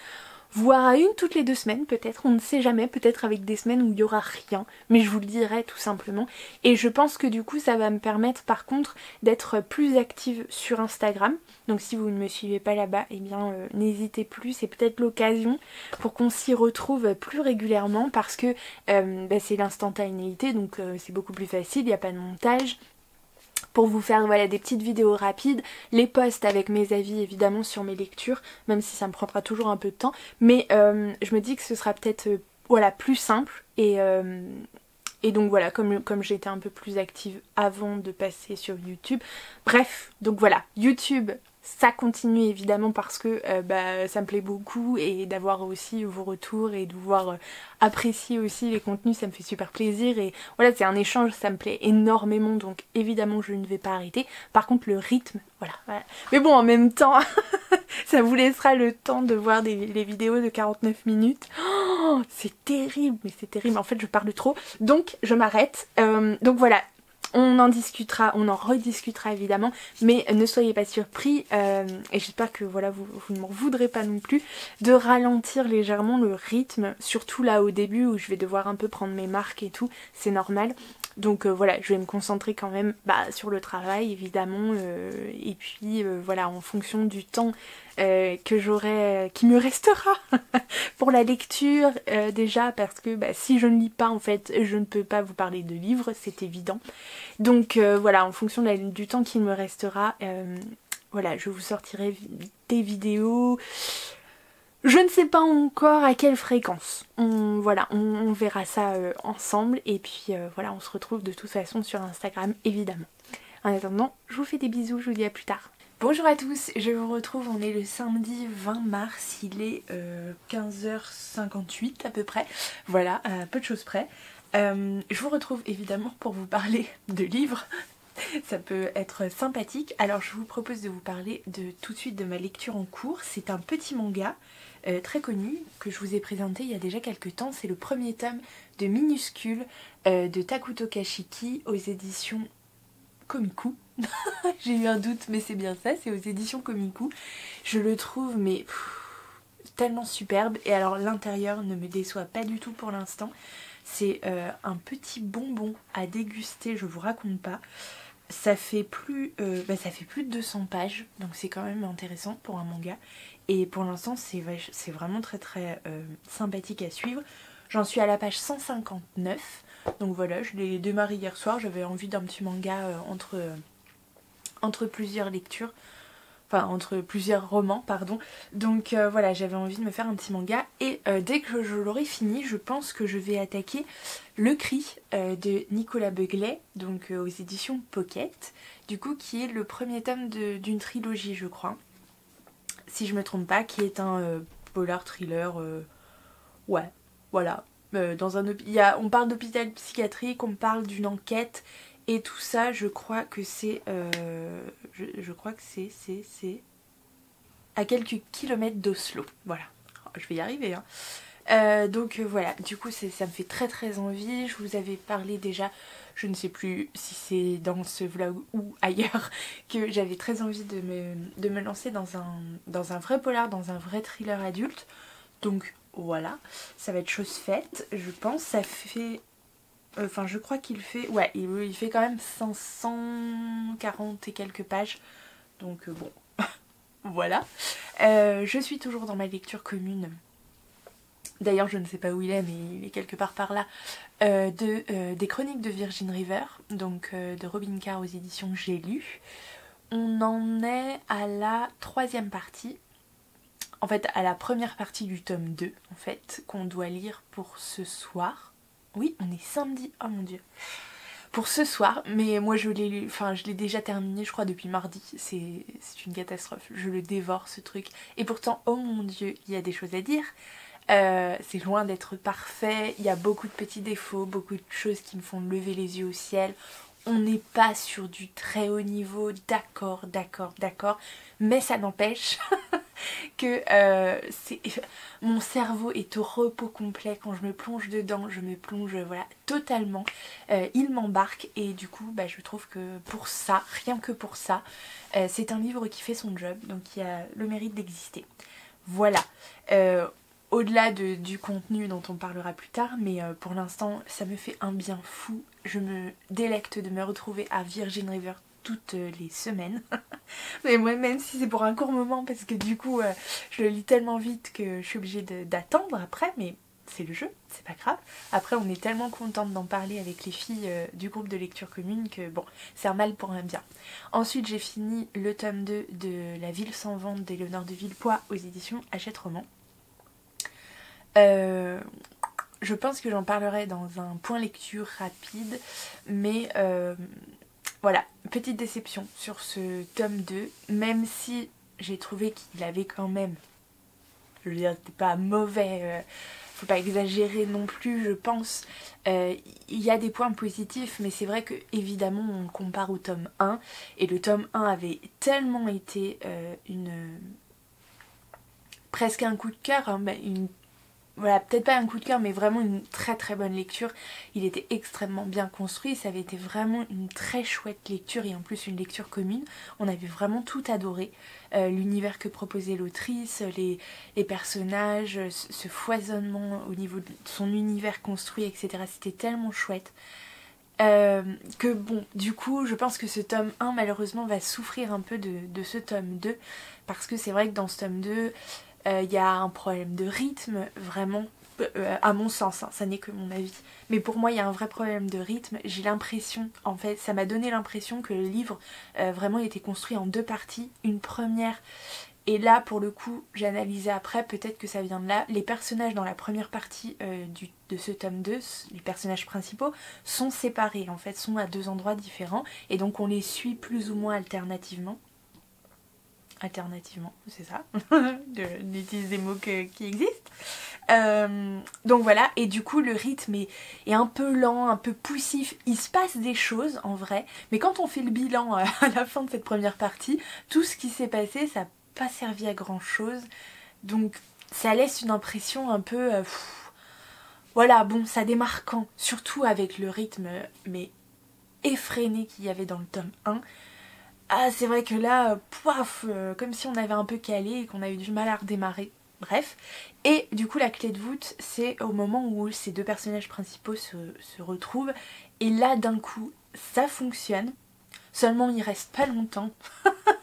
[SPEAKER 1] voire à 1 toutes les 2 semaines peut-être, on ne sait jamais, peut-être avec des semaines où il n'y aura rien, mais je vous le dirai tout simplement. Et je pense que du coup ça va me permettre par contre d'être plus active sur Instagram, donc si vous ne me suivez pas là-bas, eh bien n'hésitez plus, c'est peut-être l'occasion pour qu'on s'y retrouve plus régulièrement parce que c'est l'instantanéité, donc c'est beaucoup plus facile, il n'y a pas de montage. Pour vous faire voilà des petites vidéos rapides, les posts avec mes avis évidemment sur mes lectures, même si ça me prendra toujours un peu de temps, mais je me dis que ce sera peut-être voilà, plus simple et donc voilà, comme j'étais un peu plus active avant de passer sur YouTube. Bref, donc voilà, YouTube, ça continue évidemment parce que ça me plaît beaucoup et d'avoir aussi vos retours et de pouvoir apprécier aussi les contenus, ça me fait super plaisir et voilà, c'est un échange, ça me plaît énormément donc évidemment je ne vais pas arrêter. Par contre le rythme, voilà. Mais bon, en même temps, ça vous laissera le temps de voir les vidéos de 49 minutes. Oh, c'est terrible, mais c'est terrible. En fait, je parle trop. Donc, je m'arrête. Donc voilà, on en discutera, on en rediscutera évidemment. Mais ne soyez pas surpris. Et j'espère que voilà, vous ne m'en voudrez pas non plus. De ralentir légèrement le rythme. Surtout là au début où je vais devoir un peu prendre mes marques et tout. C'est normal. Donc voilà, je vais me concentrer quand même sur le travail évidemment et puis voilà, en fonction du temps que j'aurai, qui me restera pour la lecture déjà parce que si je ne lis pas en fait, je ne peux pas vous parler de livres, c'est évident. Donc voilà, en fonction du temps qu'il me restera, voilà, je vous sortirai des vidéos. Je ne sais pas encore à quelle fréquence. On verra ça ensemble. Et puis voilà, on se retrouve de toute façon sur Instagram, évidemment. En attendant, je vous fais des bisous, je vous dis à plus tard. Bonjour à tous, je vous retrouve, on est le samedi 20 mars, il est 15h58 à peu près. Voilà, à peu de choses près. Je vous retrouve évidemment pour vous parler de livres. Ça peut être sympathique. Alors je vous propose de vous parler tout de suite de ma lecture en cours. C'est un petit manga très connu que je vous ai présenté il y a déjà quelques temps. C'est le premier tome de Minuscule de Takuto Kashiki aux éditions Komiku. J'ai eu un doute mais c'est bien ça, c'est aux éditions Komiku. Je le trouve mais tellement superbe et alors l'intérieur ne me déçoit pas du tout pour l'instant. C'est un petit bonbon à déguster, je vous raconte pas. Ça fait plus de 200 pages, donc c'est quand même intéressant pour un manga. Et pour l'instant, c'est vraiment très très sympathique à suivre. J'en suis à la page 159, donc voilà, je l'ai démarré hier soir. J'avais envie d'un petit manga entre plusieurs lectures. Enfin, entre plusieurs romans, pardon. Donc voilà, j'avais envie de me faire un petit manga. Et dès que je l'aurai fini, je pense que je vais attaquer Le Cri de Nicolas Beuglet, donc aux éditions Pocket. Du coup, qui est le premier tome d'une trilogie, je crois. Si je me trompe pas, qui est un polar thriller. Ouais, voilà. On parle d'hôpital psychiatrique, on parle d'une enquête. Et tout ça, je crois que c'est c'est à quelques kilomètres d'Oslo. Voilà, je vais y arriver. Hein. Donc voilà, du coup ça me fait très très envie. Je vous avais parlé déjà, je ne sais plus si c'est dans ce vlog ou ailleurs, que j'avais très envie de me lancer dans un vrai polar, dans un vrai thriller adulte. Donc voilà, ça va être chose faite, je pense. Ça fait... Enfin, je crois qu'il fait... Ouais, il fait quand même 540 et quelques pages. Donc, bon, voilà. Je suis toujours dans ma lecture commune. D'ailleurs, je ne sais pas où il est, mais il est quelque part par là. Des chroniques de Virgin River, donc de Robin Carr aux éditions J'ai lu. On en est à la 3e partie. En fait, à la première partie du tome 2, en fait, qu'on doit lire pour ce soir. Oui, on est samedi, oh mon dieu. Pour ce soir, mais moi je l'ai déjà terminé je crois depuis mardi, c'est une catastrophe, je le dévore ce truc. Et pourtant, oh mon dieu, il y a des choses à dire, c'est loin d'être parfait, il y a beaucoup de petits défauts, beaucoup de choses qui me font lever les yeux au ciel. On n'est pas sur du très haut niveau, d'accord, mais ça n'empêche que mon cerveau est au repos complet quand je me plonge dedans, je me plonge voilà, totalement, il m'embarque et du coup je trouve que pour ça, rien que pour ça, c'est un livre qui fait son job, donc qui a le mérite d'exister. Voilà. Au-delà du contenu dont on parlera plus tard, mais pour l'instant ça me fait un bien fou. Je me délecte de me retrouver à Virgin River toutes les semaines. Mais moi, même si c'est pour un court moment, parce que du coup je le lis tellement vite que je suis obligée d'attendre après, mais c'est le jeu, c'est pas grave. Après on est tellement contente d'en parler avec les filles du groupe de lecture commune que bon, c'est un mal pour un bien. Ensuite j'ai fini le tome 2 de La Ville sans vente d'Éléonore de Villepoix aux éditions Hachette Roman. je pense que j'en parlerai dans un point lecture rapide, mais voilà, petite déception sur ce tome 2, même si j'ai trouvé qu'il avait quand même, je veux dire, c'était pas mauvais, faut pas exagérer non plus, je pense. Il y a des points positifs, mais c'est vrai que évidemment on compare au tome 1, et le tome 1 avait tellement été presque un coup de cœur, hein, voilà, peut-être pas un coup de cœur, mais vraiment une très très bonne lecture. Il était extrêmement bien construit, ça avait été vraiment une très chouette lecture, et en plus une lecture commune. On avait vraiment tout adoré. L'univers que proposait l'autrice, les personnages, ce foisonnement au niveau de son univers construit, etc. C'était tellement chouette. Que bon, du coup, je pense que ce tome 1 malheureusement va souffrir un peu de ce tome 2, parce que c'est vrai que dans ce tome 2, il y a un problème de rythme, vraiment, à mon sens, hein, ça n'est que mon avis. Mais pour moi, il y a un vrai problème de rythme. J'ai l'impression, en fait, ça m'a donné l'impression que le livre vraiment était construit en 2 parties. Une première, et là, pour le coup, j'ai analysé après, peut-être que ça vient de là. Les personnages dans la première partie de ce tome 2, les personnages principaux, sont séparés, en fait, sont à 2 endroits différents. Et donc on les suit plus ou moins alternativement. Alternativement, c'est ça, d'utiliser des mots qui existent. Donc voilà, et du coup le rythme est un peu lent, un peu poussif, il se passe des choses en vrai, mais quand on fait le bilan à la fin de cette première partie, tout ce qui s'est passé, ça n'a pas servi à grand chose, donc ça laisse une impression un peu... voilà, bon, ça démarre quand, surtout avec le rythme, mais effréné qu'il y avait dans le tome 1. Ah, c'est vrai que là, poif, comme si on avait un peu calé et qu'on a eu du mal à redémarrer. Bref. Et du coup, la clé de voûte, c'est au moment où ces 2 personnages principaux se retrouvent. Et là, d'un coup, ça fonctionne. Seulement, ils restent pas longtemps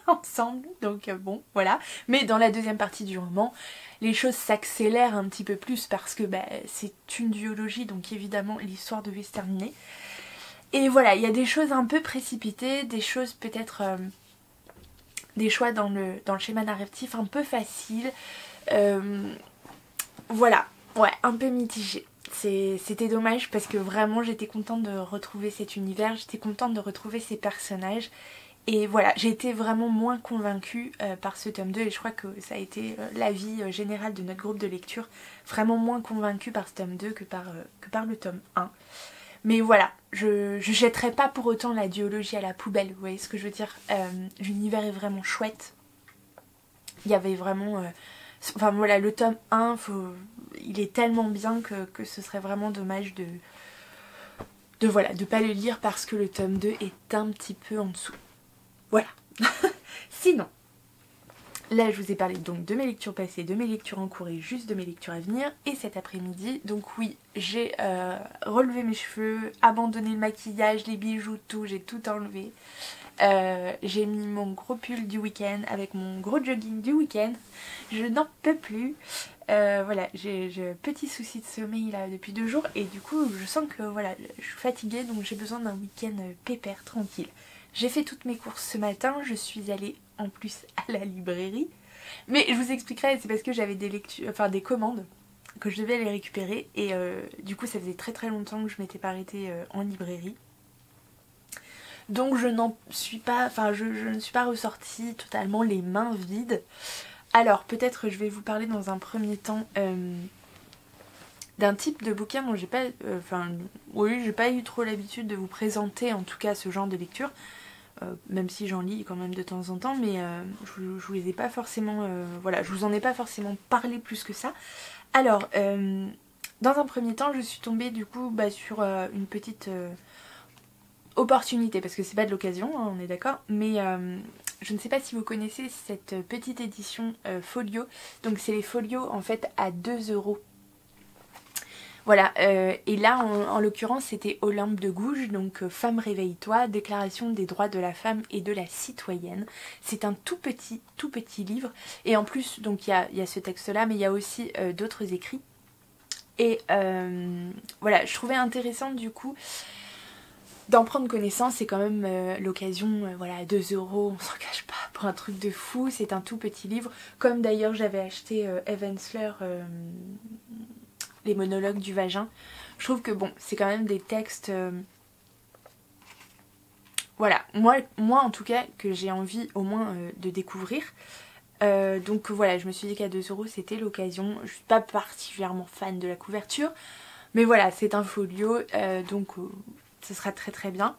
[SPEAKER 1] ensemble. Donc bon, voilà. Mais dans la deuxième partie du roman, les choses s'accélèrent un petit peu plus parce que c'est une duologie. Donc évidemment, l'histoire devait se terminer. Et voilà, il y a des choses un peu précipitées, des choses peut-être... des choix dans le schéma narratif un peu faciles. Voilà, ouais, un peu mitigé. C'était dommage parce que vraiment j'étais contente de retrouver cet univers, j'étais contente de retrouver ces personnages. Et voilà, j'ai été vraiment moins convaincue par ce tome 2 et je crois que ça a été l'avis général de notre groupe de lecture. Vraiment moins convaincue par ce tome 2 que par le tome 1. Mais voilà, je jetterai pas pour autant la duologie à la poubelle, vous voyez ce que je veux dire. L'univers est vraiment chouette. Il y avait vraiment... enfin voilà, le tome 1, il est tellement bien que ce serait vraiment dommage de pas le lire parce que le tome 2 est un petit peu en dessous. Voilà. Sinon, là je vous ai parlé donc de mes lectures passées, de mes lectures en cours et juste de mes lectures à venir. Et cet après-midi, donc oui, j'ai relevé mes cheveux, abandonné le maquillage, les bijoux, tout, j'ai tout enlevé. J'ai mis mon gros pull du week-end avec mon gros jogging du week-end. Je n'en peux plus. Voilà, j'ai un petit souci de sommeil là depuis 2 jours et du coup je sens que voilà, je suis fatiguée donc j'ai besoin d'un week-end pépère, tranquille. J'ai fait toutes mes courses ce matin, je suis allée en plus à la librairie. Mais je vous expliquerai, c'est parce que j'avais des commandes que je devais aller récupérer et du coup ça faisait très très longtemps que je m'étais pas arrêtée en librairie. Donc je n'en suis pas, je ne suis pas ressortie totalement les mains vides. Alors peut-être je vais vous parler dans un premier temps d'un type de bouquin dont j'ai pas, j'ai pas eu trop l'habitude de vous présenter en tout cas ce genre de lecture. Même si j'en lis quand même de temps en temps, mais je vous les ai pas forcément, voilà, je vous en ai pas forcément parlé plus que ça. Alors, dans un premier temps, je suis tombée du coup sur une petite opportunité, parce que c'est pas de l'occasion, hein, on est d'accord, mais je ne sais pas si vous connaissez cette petite édition folio, donc c'est les folios en fait à 2 €. Voilà, et là en l'occurrence c'était Olympe de Gouges, donc Femme réveille-toi, déclaration des droits de la femme et de la citoyenne. C'est un tout petit livre, et en plus donc il y a ce texte là, mais il y a aussi d'autres écrits. Et voilà, je trouvais intéressant du coup d'en prendre connaissance, c'est quand même l'occasion, voilà, 2 €, on s'en cache pas, pour un truc de fou, c'est un tout petit livre, comme d'ailleurs j'avais acheté Evansler... les monologues du vagin. Je trouve que bon, c'est quand même des textes... voilà, moi en tout cas, que j'ai envie au moins de découvrir. Donc voilà, je me suis dit qu'à 2 € c'était l'occasion. Je suis pas particulièrement fan de la couverture, mais voilà, c'est un folio, donc ce sera très très bien.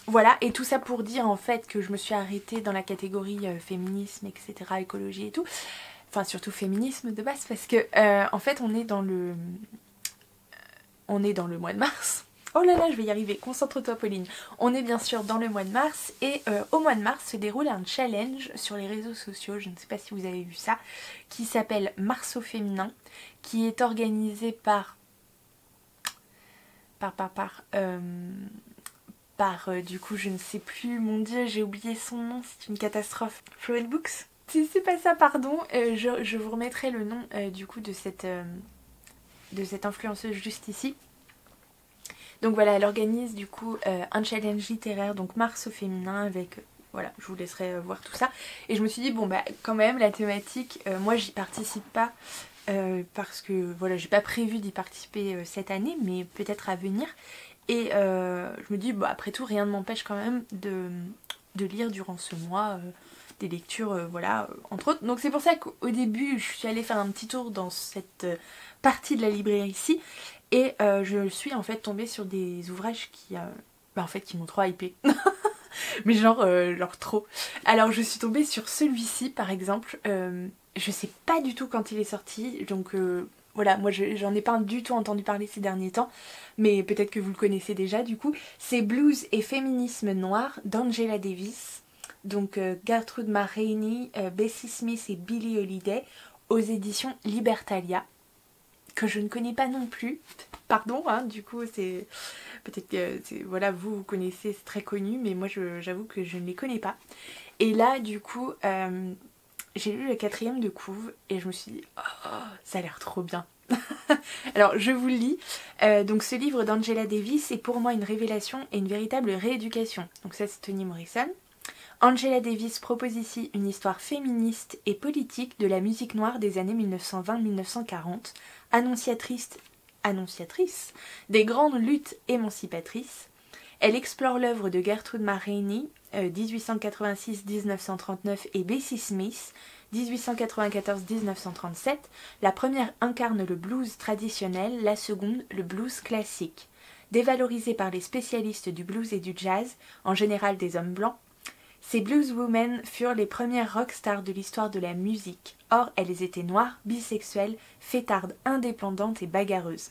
[SPEAKER 1] Voilà, et tout ça pour dire en fait que je me suis arrêtée dans la catégorie féminisme, etc., écologie et tout. Enfin surtout féminisme de base parce que en fait on est dans le mois de mars. Oh là là, je vais y arriver, concentre-toi Pauline. On est bien sûr dans le mois de mars et au mois de mars se déroule un challenge sur les réseaux sociaux, je ne sais pas si vous avez vu ça, qui s'appelle Mars au féminin, qui est organisé par du coup je ne sais plus, mon dieu j'ai oublié son nom, c'est une catastrophe. Flowen Books. Si c'est pas ça, pardon, je vous remettrai le nom du coup de cette influenceuse juste ici. Donc voilà, elle organise du coup un challenge littéraire, donc Mars au féminin, avec... voilà, je vous laisserai voir tout ça. Et je me suis dit, bon bah quand même, la thématique, moi j'y participe pas, parce que voilà, j'ai pas prévu d'y participer cette année, mais peut-être à venir. Et je me dis, bah après tout, rien ne m'empêche quand même de lire durant ce mois des lectures, voilà, entre autres. Donc c'est pour ça qu'au début, je suis allée faire un petit tour dans cette partie de la librairie ici. Et je suis en fait tombée sur des ouvrages qui m'ont trop hypée. Mais genre trop. Alors je suis tombée sur celui-ci par exemple. Je sais pas du tout quand il est sorti. Donc voilà, moi j'en ai pas du tout entendu parler ces derniers temps. Mais peut-être que vous le connaissez déjà du coup. C'est Blues et féminisme noir d'Angela Davis. Donc Gertrude Maroney, Bessie Smith et Billie Holiday aux éditions Libertalia. Que je ne connais pas non plus, pardon, hein, du coup c'est peut-être que voilà, vous connaissez, c'est très connu, mais moi j'avoue que je ne les connais pas. Et là du coup j'ai lu le 4e de couve et je me suis dit oh, ça a l'air trop bien. Alors je vous le lis. Donc ce livre d'Angela Davis est pour moi une révélation et une véritable rééducation. Donc ça c'est Toni Morrison. Angela Davis propose ici une histoire féministe et politique de la musique noire des années 1920-1940, annonciatrice des grandes luttes émancipatrices. Elle explore l'œuvre de Gertrude Maroney, 1886-1939, et Bessie Smith, 1894-1937. La première incarne le blues traditionnel, la seconde le blues classique. Dévalorisées par les spécialistes du blues et du jazz, en général des hommes blancs, ces blueswomen furent les premières rockstars de l'histoire de la musique. Or, elles étaient noires, bisexuelles, fêtardes, indépendantes et bagarreuses.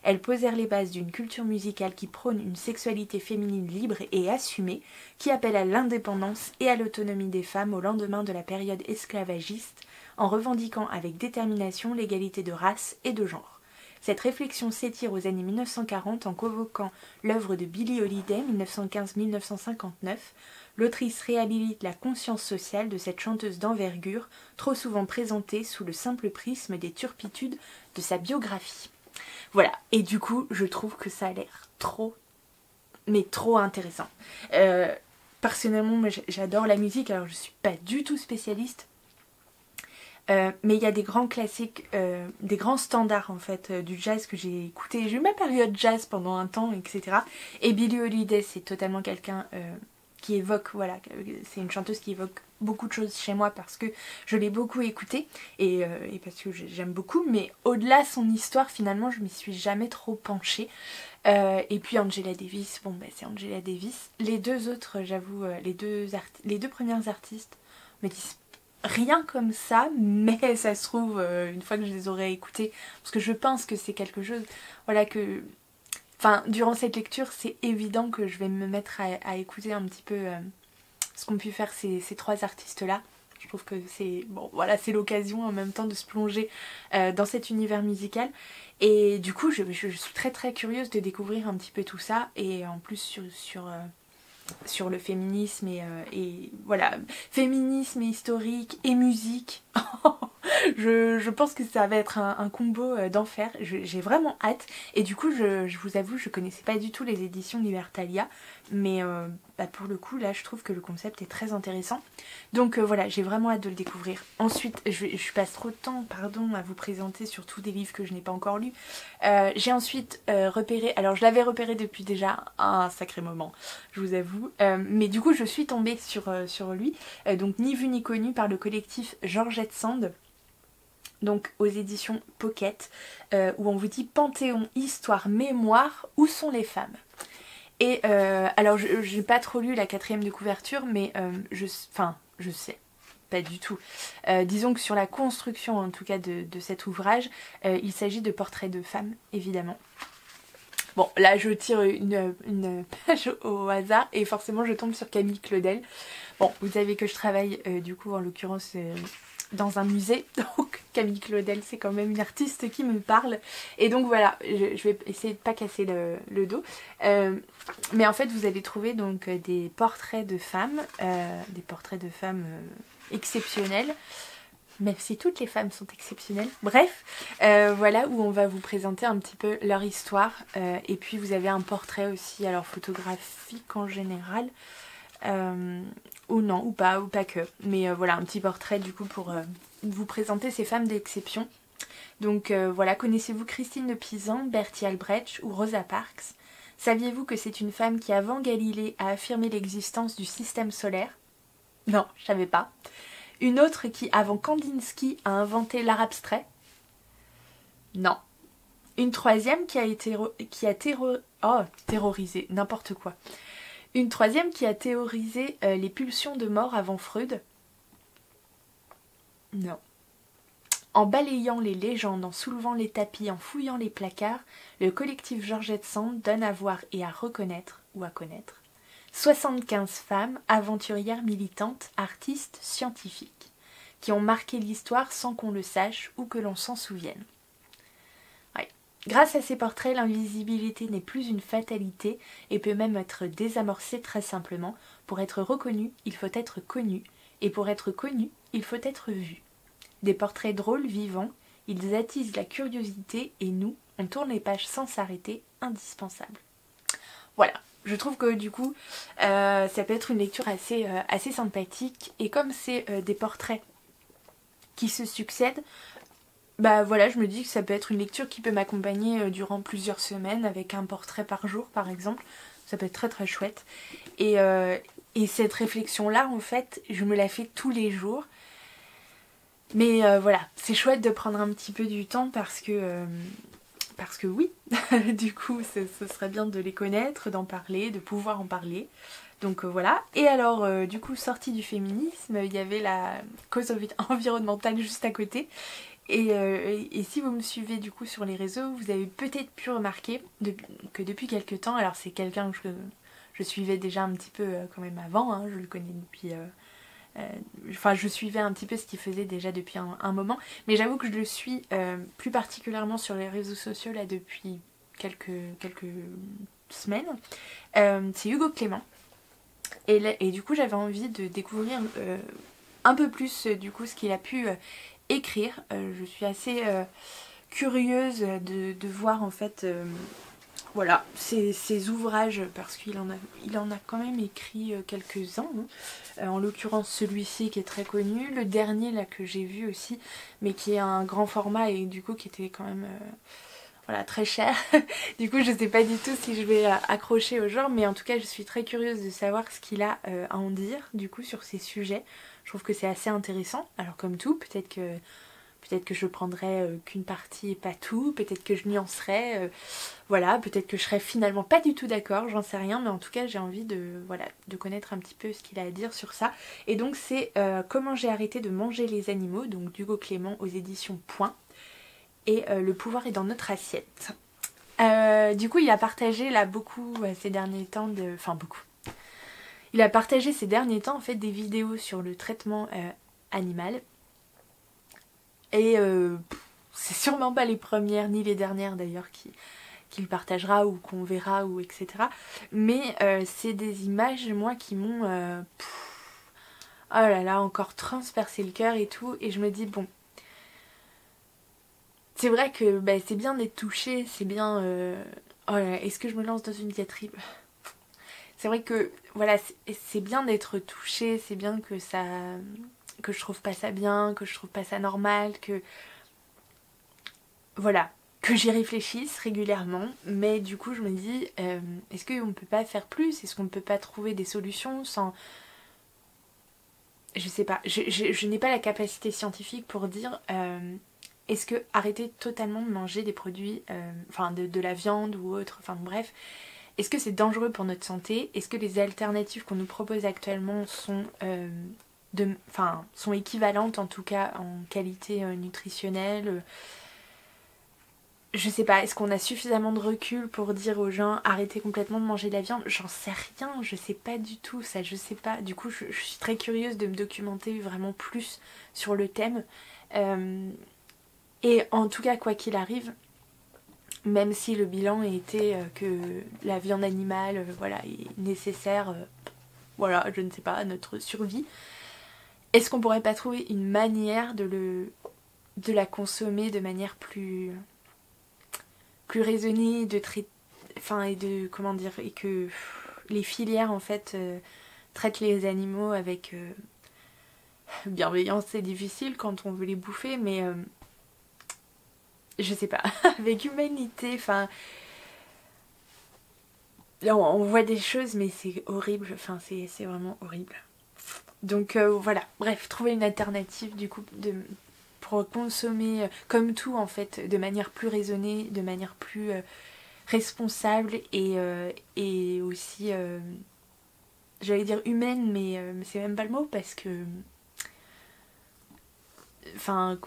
[SPEAKER 1] Elles posèrent les bases d'une culture musicale qui prône une sexualité féminine libre et assumée, qui appelle à l'indépendance et à l'autonomie des femmes au lendemain de la période esclavagiste, en revendiquant avec détermination l'égalité de race et de genre. Cette réflexion s'étire aux années 1940 en convoquant l'œuvre de Billie Holiday, 1915-1959. L'autrice réhabilite la conscience sociale de cette chanteuse d'envergure, trop souvent présentée sous le simple prisme des turpitudes de sa biographie. Voilà, et du coup, je trouve que ça a l'air trop intéressant. Personnellement, moi, j'adore la musique, alors je suis pas du tout spécialiste. Mais il y a des grands classiques, des grands standards en fait du jazz que j'ai écouté. J'ai eu ma période jazz pendant un temps, etc. Et Billie Holiday, c'est totalement quelqu'un qui évoque, voilà, c'est une chanteuse qui évoque beaucoup de choses chez moi parce que je l'ai beaucoup écoutée et parce que j'aime beaucoup. Mais au-delà de son histoire, finalement, je m'y suis jamais trop penchée. Et puis Angela Davis, bon bah c'est Angela Davis. Les deux autres, j'avoue, les deux premières artistes me disent rien comme ça, mais ça se trouve une fois que je les aurai écoutées, parce que je pense que c'est quelque chose, voilà, que... Enfin, durant cette lecture, c'est évident que je vais me mettre à écouter un petit peu ce qu'ont pu faire ces trois artistes-là. Je trouve que c'est... Bon, voilà, c'est l'occasion en même temps de se plonger dans cet univers musical. Et du coup, je suis très très curieuse de découvrir un petit peu tout ça, et en plus sur le féminisme et voilà, féminisme et historique et musique. Je pense que ça va être un combo d'enfer. J'ai vraiment hâte. Et du coup, je vous avoue, je connaissais pas du tout les éditions Libertalia. Mais bah pour le coup, là, je trouve que le concept est très intéressant. Donc voilà, j'ai vraiment hâte de le découvrir. Ensuite, je passe trop de temps, pardon, à vous présenter surtout des livres que je n'ai pas encore lus. J'ai ensuite repéré, alors je l'avais repéré depuis déjà un sacré moment, je vous avoue. Mais du coup, je suis tombée sur lui. Donc Ni vu ni connu par le collectif Georgette Sand. Donc aux éditions Pocket, où on vous dit Panthéon, histoire, mémoire, où sont les femmes? Et alors j'ai pas trop lu la 4e de couverture, mais je sais, pas du tout. Disons que sur la construction en tout cas de cet ouvrage, il s'agit de portraits de femmes, évidemment. Bon, là je tire une page au hasard et forcément je tombe sur Camille Claudel. Bon, vous savez que je travaille du coup en l'occurrence dans un musée, donc Camille Claudel c'est quand même une artiste qui me parle, et donc voilà, je vais essayer de pas casser le dos, mais en fait vous allez trouver donc des portraits de femmes, exceptionnels, même si toutes les femmes sont exceptionnelles, bref, voilà, où on va vous présenter un petit peu leur histoire, et puis vous avez un portrait aussi, alors photographique en général, ou non, ou pas que, mais voilà, un petit portrait du coup pour vous présenter ces femmes d'exception. Donc voilà, connaissez-vous Christine de Pisan, Bertie Albrecht ou Rosa Parks? Saviez-vous que c'est une femme qui avant Galilée a affirmé l'existence du système solaire? Non, je savais pas. Une autre qui avant Kandinsky a inventé l'art abstrait? Non. Une troisième qui a terrorisé, n'importe quoi. Une troisième qui a théorisé les pulsions de mort avant Freud? Non. En balayant les légendes, en soulevant les tapis, en fouillant les placards, le collectif Georgette Sand donne à voir et à reconnaître, ou à connaître, 75 femmes, aventurières militantes, artistes, scientifiques, qui ont marqué l'histoire sans qu'on le sache ou que l'on s'en souvienne. Grâce à ces portraits, l'invisibilité n'est plus une fatalité et peut même être désamorcée très simplement. Pour être reconnu, il faut être connu, et pour être connu, il faut être vu. Des portraits drôles, vivants, ils attisent la curiosité et nous, on tourne les pages sans s'arrêter, indispensable. Voilà, je trouve que du coup, ça peut être une lecture assez sympathique, et comme c'est des portraits qui se succèdent, bah voilà, je me dis que ça peut être une lecture qui peut m'accompagner durant plusieurs semaines avec un portrait par jour par exemple. Ça peut être très très chouette. Et cette réflexion-là, en fait, je me la fais tous les jours. Mais voilà, c'est chouette de prendre un petit peu du temps parce que oui, du coup, ce serait bien de les connaître, d'en parler, de pouvoir en parler. Donc voilà. Et alors, du coup, sortie du féminisme, il y avait la cause environnementale juste à côté. Et si vous me suivez du coup sur les réseaux, vous avez peut-être pu remarquer que depuis quelques temps, alors c'est quelqu'un que je suivais déjà un petit peu quand même avant, hein, je le connais depuis... Enfin je suivais un petit peu ce qu'il faisait déjà depuis un moment, mais j'avoue que je le suis plus particulièrement sur les réseaux sociaux là depuis quelques semaines. C'est Hugo Clément. Et du coup j'avais envie de découvrir un peu plus du coup ce qu'il a pu... écrire. Je suis assez curieuse de voir en fait voilà ses ouvrages parce qu'il en a quand même écrit quelques-uns, hein. En l'occurrence celui-ci qui est très connu, le dernier là que j'ai vu aussi mais qui est un grand format et du coup qui était quand même voilà, très cher. Du coup je sais pas du tout si je vais accrocher au genre, mais en tout cas je suis très curieuse de savoir ce qu'il a à en dire du coup sur ces sujets. Je trouve que c'est assez intéressant. Alors comme tout, peut-être que je prendrai qu'une partie et pas tout, peut-être que je nuancerai, voilà, peut-être que je serai finalement pas du tout d'accord, j'en sais rien, mais en tout cas j'ai envie de connaître un petit peu ce qu'il a à dire sur ça. Et donc c'est Comment j'ai arrêté de manger les animaux, donc d'Hugo Clément aux éditions Point, et Le pouvoir est dans notre assiette. Du coup il a partagé là beaucoup ces derniers temps, enfin beaucoup. Il a partagé ces derniers temps en fait des vidéos sur le traitement animal. Et c'est sûrement pas les premières ni les dernières d'ailleurs qu'il partagera ou qu'on verra ou etc. Mais c'est des images moi qui m'ont oh là là encore transpercé le cœur et tout. Et je me dis bon, c'est vrai que bah, c'est bien d'être touché, c'est bien... Oh là là, est-ce que je me lance dans une diatribe? C'est vrai que voilà, c'est bien d'être touché, c'est bien que ça... que je trouve pas ça bien, que je trouve pas ça normal, que... Voilà, que j'y réfléchisse régulièrement, mais du coup je me dis, est-ce qu'on ne peut pas faire plus? Est-ce qu'on ne peut pas trouver des solutions sans... Je sais pas, je n'ai pas la capacité scientifique pour dire est-ce que arrêter totalement de manger des produits, enfin de la viande ou autre, enfin bref, est-ce que c'est dangereux pour notre santé? Est-ce que les alternatives qu'on nous propose actuellement sont, sont équivalentes en tout cas en qualité nutritionnelle? Je sais pas, est-ce qu'on a suffisamment de recul pour dire aux gens arrêtez complètement de manger de la viande? J'en sais rien, je sais pas du tout ça, je sais pas. Du coup, je suis très curieuse de me documenter vraiment plus sur le thème. Et en tout cas, quoi qu'il arrive, même si le bilan était que la viande animale voilà, est nécessaire, voilà, je ne sais pas, à notre survie, est-ce qu'on pourrait pas trouver une manière de la consommer de manière plus raisonnée, et de comment dire, et que les filières en fait traitent les animaux avec bienveillance. C'est difficile quand on veut les bouffer, mais je sais pas, avec humanité, enfin là on voit des choses mais c'est horrible, enfin c'est vraiment horrible. Donc voilà, bref, trouver une alternative du coup pour consommer comme tout en fait, de manière plus raisonnée, de manière plus responsable et aussi, j'allais dire humaine, mais c'est même pas le mot parce que, enfin,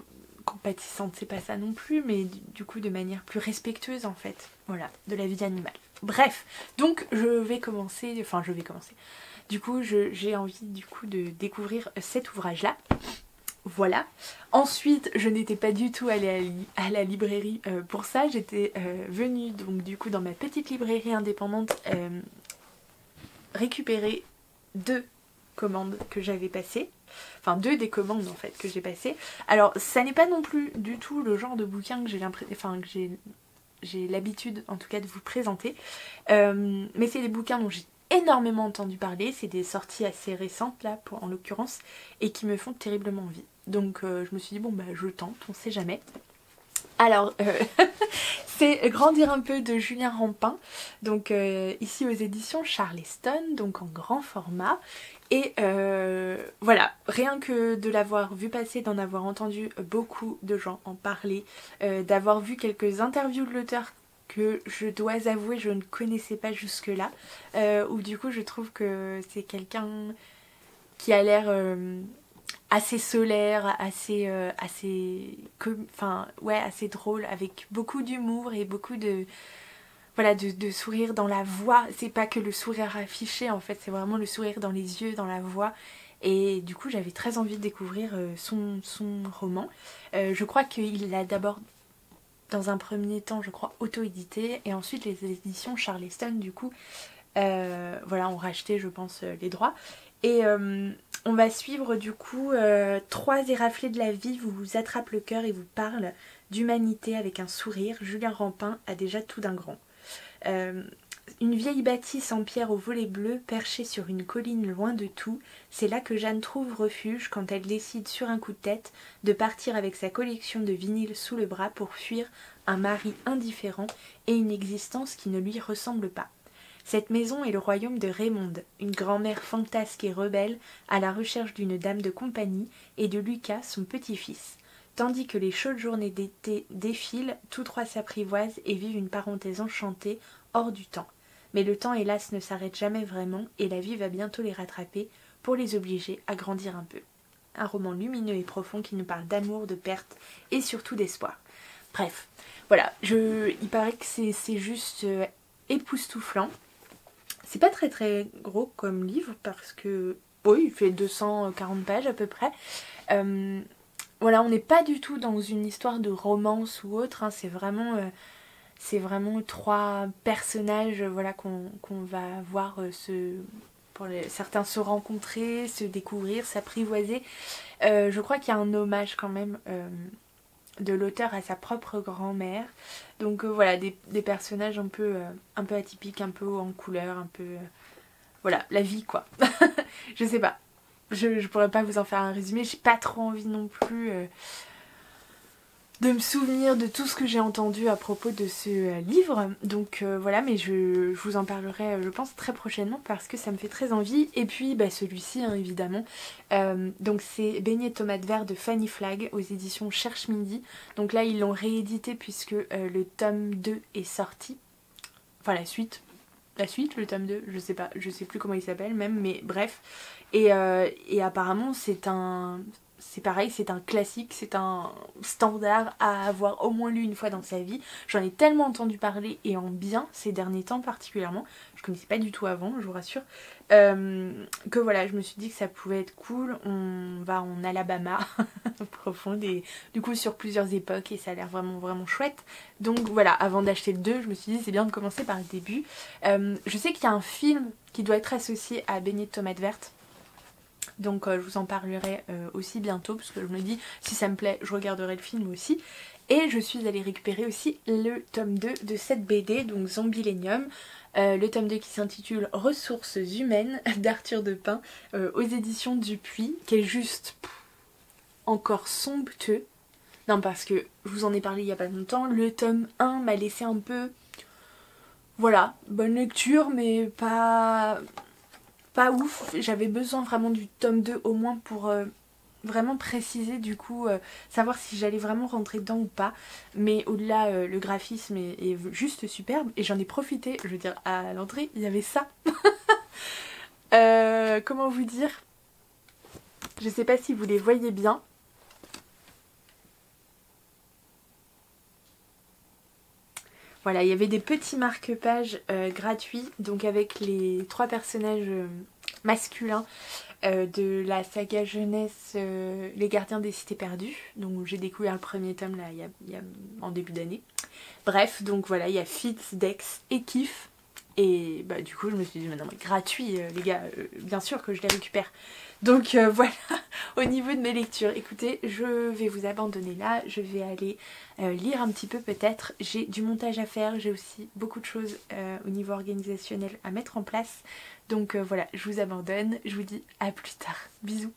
[SPEAKER 1] compatissante, c'est pas ça non plus, mais du coup de manière plus respectueuse en fait, voilà, de la vie animale. Bref, donc je vais commencer. Du coup, j'ai envie du coup de découvrir cet ouvrage-là. Voilà. Ensuite, je n'étais pas du tout allée à la librairie pour ça. J'étais venue donc du coup dans ma petite librairie indépendante récupérer 2 commandes que j'avais passées. Enfin 2 des commandes en fait que j'ai passées. Alors ça n'est pas non plus du tout le genre de bouquin que j'ai l'habitude en tout cas de vous présenter. Mais c'est des bouquins dont j'ai énormément entendu parler, c'est des sorties assez récentes là en l'occurrence et qui me font terriblement envie. Donc je me suis dit bon bah je tente, on sait jamais. Alors c'est Grandir un peu de Julien Rampin, donc ici aux éditions Charleston, donc en grand format. Et voilà, rien que de l'avoir vu passer, d'en avoir entendu beaucoup de gens en parler, d'avoir vu quelques interviews de l'auteur que je dois avouer je ne connaissais pas jusque-là, où du coup je trouve que c'est quelqu'un qui a l'air assez solaire, assez drôle, avec beaucoup d'humour et beaucoup de voilà de sourire dans la voix. C'est pas que le sourire affiché en fait, c'est vraiment le sourire dans les yeux, dans la voix. Et du coup j'avais très envie de découvrir son roman. Je crois qu'il l'a d'abord dans un premier temps je crois auto-édité et ensuite les éditions Charleston du coup voilà ont racheté je pense les droits. Et on va suivre du coup 3 éraflés de la vie vous attrapent le cœur et vous parlent d'humanité avec un sourire. Julien Rampin a déjà tout d'un grand. Une vieille bâtisse en pierre aux volets bleus perchée sur une colline loin de tout, c'est là que Jeanne trouve refuge quand elle décide sur un coup de tête de partir avec sa collection de vinyles sous le bras pour fuir un mari indifférent et une existence qui ne lui ressemble pas. Cette maison est le royaume de Raymonde, une grand-mère fantasque et rebelle à la recherche d'une dame de compagnie, et de Lucas, son petit-fils. Tandis que les chaudes journées d'été défilent, tous 3 s'apprivoisent et vivent une parenthèse enchantée hors du temps. Mais le temps, hélas, ne s'arrête jamais vraiment, et la vie va bientôt les rattraper pour les obliger à grandir un peu. Un roman lumineux et profond qui nous parle d'amour, de perte et surtout d'espoir. Bref, voilà, il paraît que c'est juste époustouflant. C'est pas très très gros comme livre parce que oui, il fait 240 pages à peu près. Voilà, on n'est pas du tout dans une histoire de romance ou autre, hein. C'est vraiment 3 personnages voilà, qu'on va voir certains se rencontrer, se découvrir, s'apprivoiser. Je crois qu'il y a un hommage quand même de l'auteur à sa propre grand-mère. Donc voilà, des personnages un peu atypiques, un peu haut en couleur, un peu... voilà, la vie quoi. Je sais pas. Je pourrais pas vous en faire un résumé, j'ai pas trop envie non plus de me souvenir de tout ce que j'ai entendu à propos de ce livre. Donc voilà, mais je vous en parlerai je pense très prochainement parce que ça me fait très envie. Et puis bah, celui-ci hein, évidemment. Donc c'est Beignets tomates verts de Fanny Flagg aux éditions Cherche Midi. Donc là ils l'ont réédité puisque le tome 2 est sorti. Enfin la suite, le tome 2, je sais pas, je sais plus comment il s'appelle même, mais bref. Et apparemment c'est pareil, c'est un classique, c'est un standard à avoir au moins lu une fois dans sa vie. J'en ai tellement entendu parler et en bien ces derniers temps particulièrement, je connaissais pas du tout avant, je vous rassure, que voilà, je me suis dit que ça pouvait être cool. On va en Alabama profonde et du coup sur plusieurs époques et ça a l'air vraiment vraiment chouette. Donc voilà, avant d'acheter le 2, je me suis dit c'est bien de commencer par le début. Je sais qu'il y a un film qui doit être associé à Beignets de tomates vertes. Donc je vous en parlerai aussi bientôt parce que je me dis si ça me plaît je regarderai le film aussi. Et je suis allée récupérer aussi le tome 2 de cette BD, donc Zombielénium. Le tome 2 qui s'intitule Ressources humaines d'Arthur de Pin aux éditions Dupuis, qui est juste encore somptueux. Non parce que je vous en ai parlé il y a pas longtemps, le tome 1 m'a laissé un peu... Voilà, bonne lecture mais pas ouf. J'avais besoin vraiment du tome 2 au moins pour vraiment préciser du coup, savoir si j'allais vraiment rentrer dedans ou pas. Mais au-delà, le graphisme est juste superbe et j'en ai profité. Je veux dire, à l'entrée, il y avait ça. Comment vous dire? Je sais pas si vous les voyez bien. Voilà, il y avait des petits marque-pages gratuits, donc avec les 3 personnages masculins de la saga jeunesse Les Gardiens des Cités Perdues. Donc j'ai découvert le premier tome là, en début d'année. Bref, donc voilà, il y a Fitz, Dex et Kif. Et bah du coup je me suis dit mais non mais gratuit les gars, bien sûr que je les récupère. Donc voilà, au niveau de mes lectures, écoutez, je vais vous abandonner là, je vais aller lire un petit peu peut-être. J'ai du montage à faire, j'ai aussi beaucoup de choses au niveau organisationnel à mettre en place. Donc voilà, je vous abandonne, je vous dis à plus tard, bisous.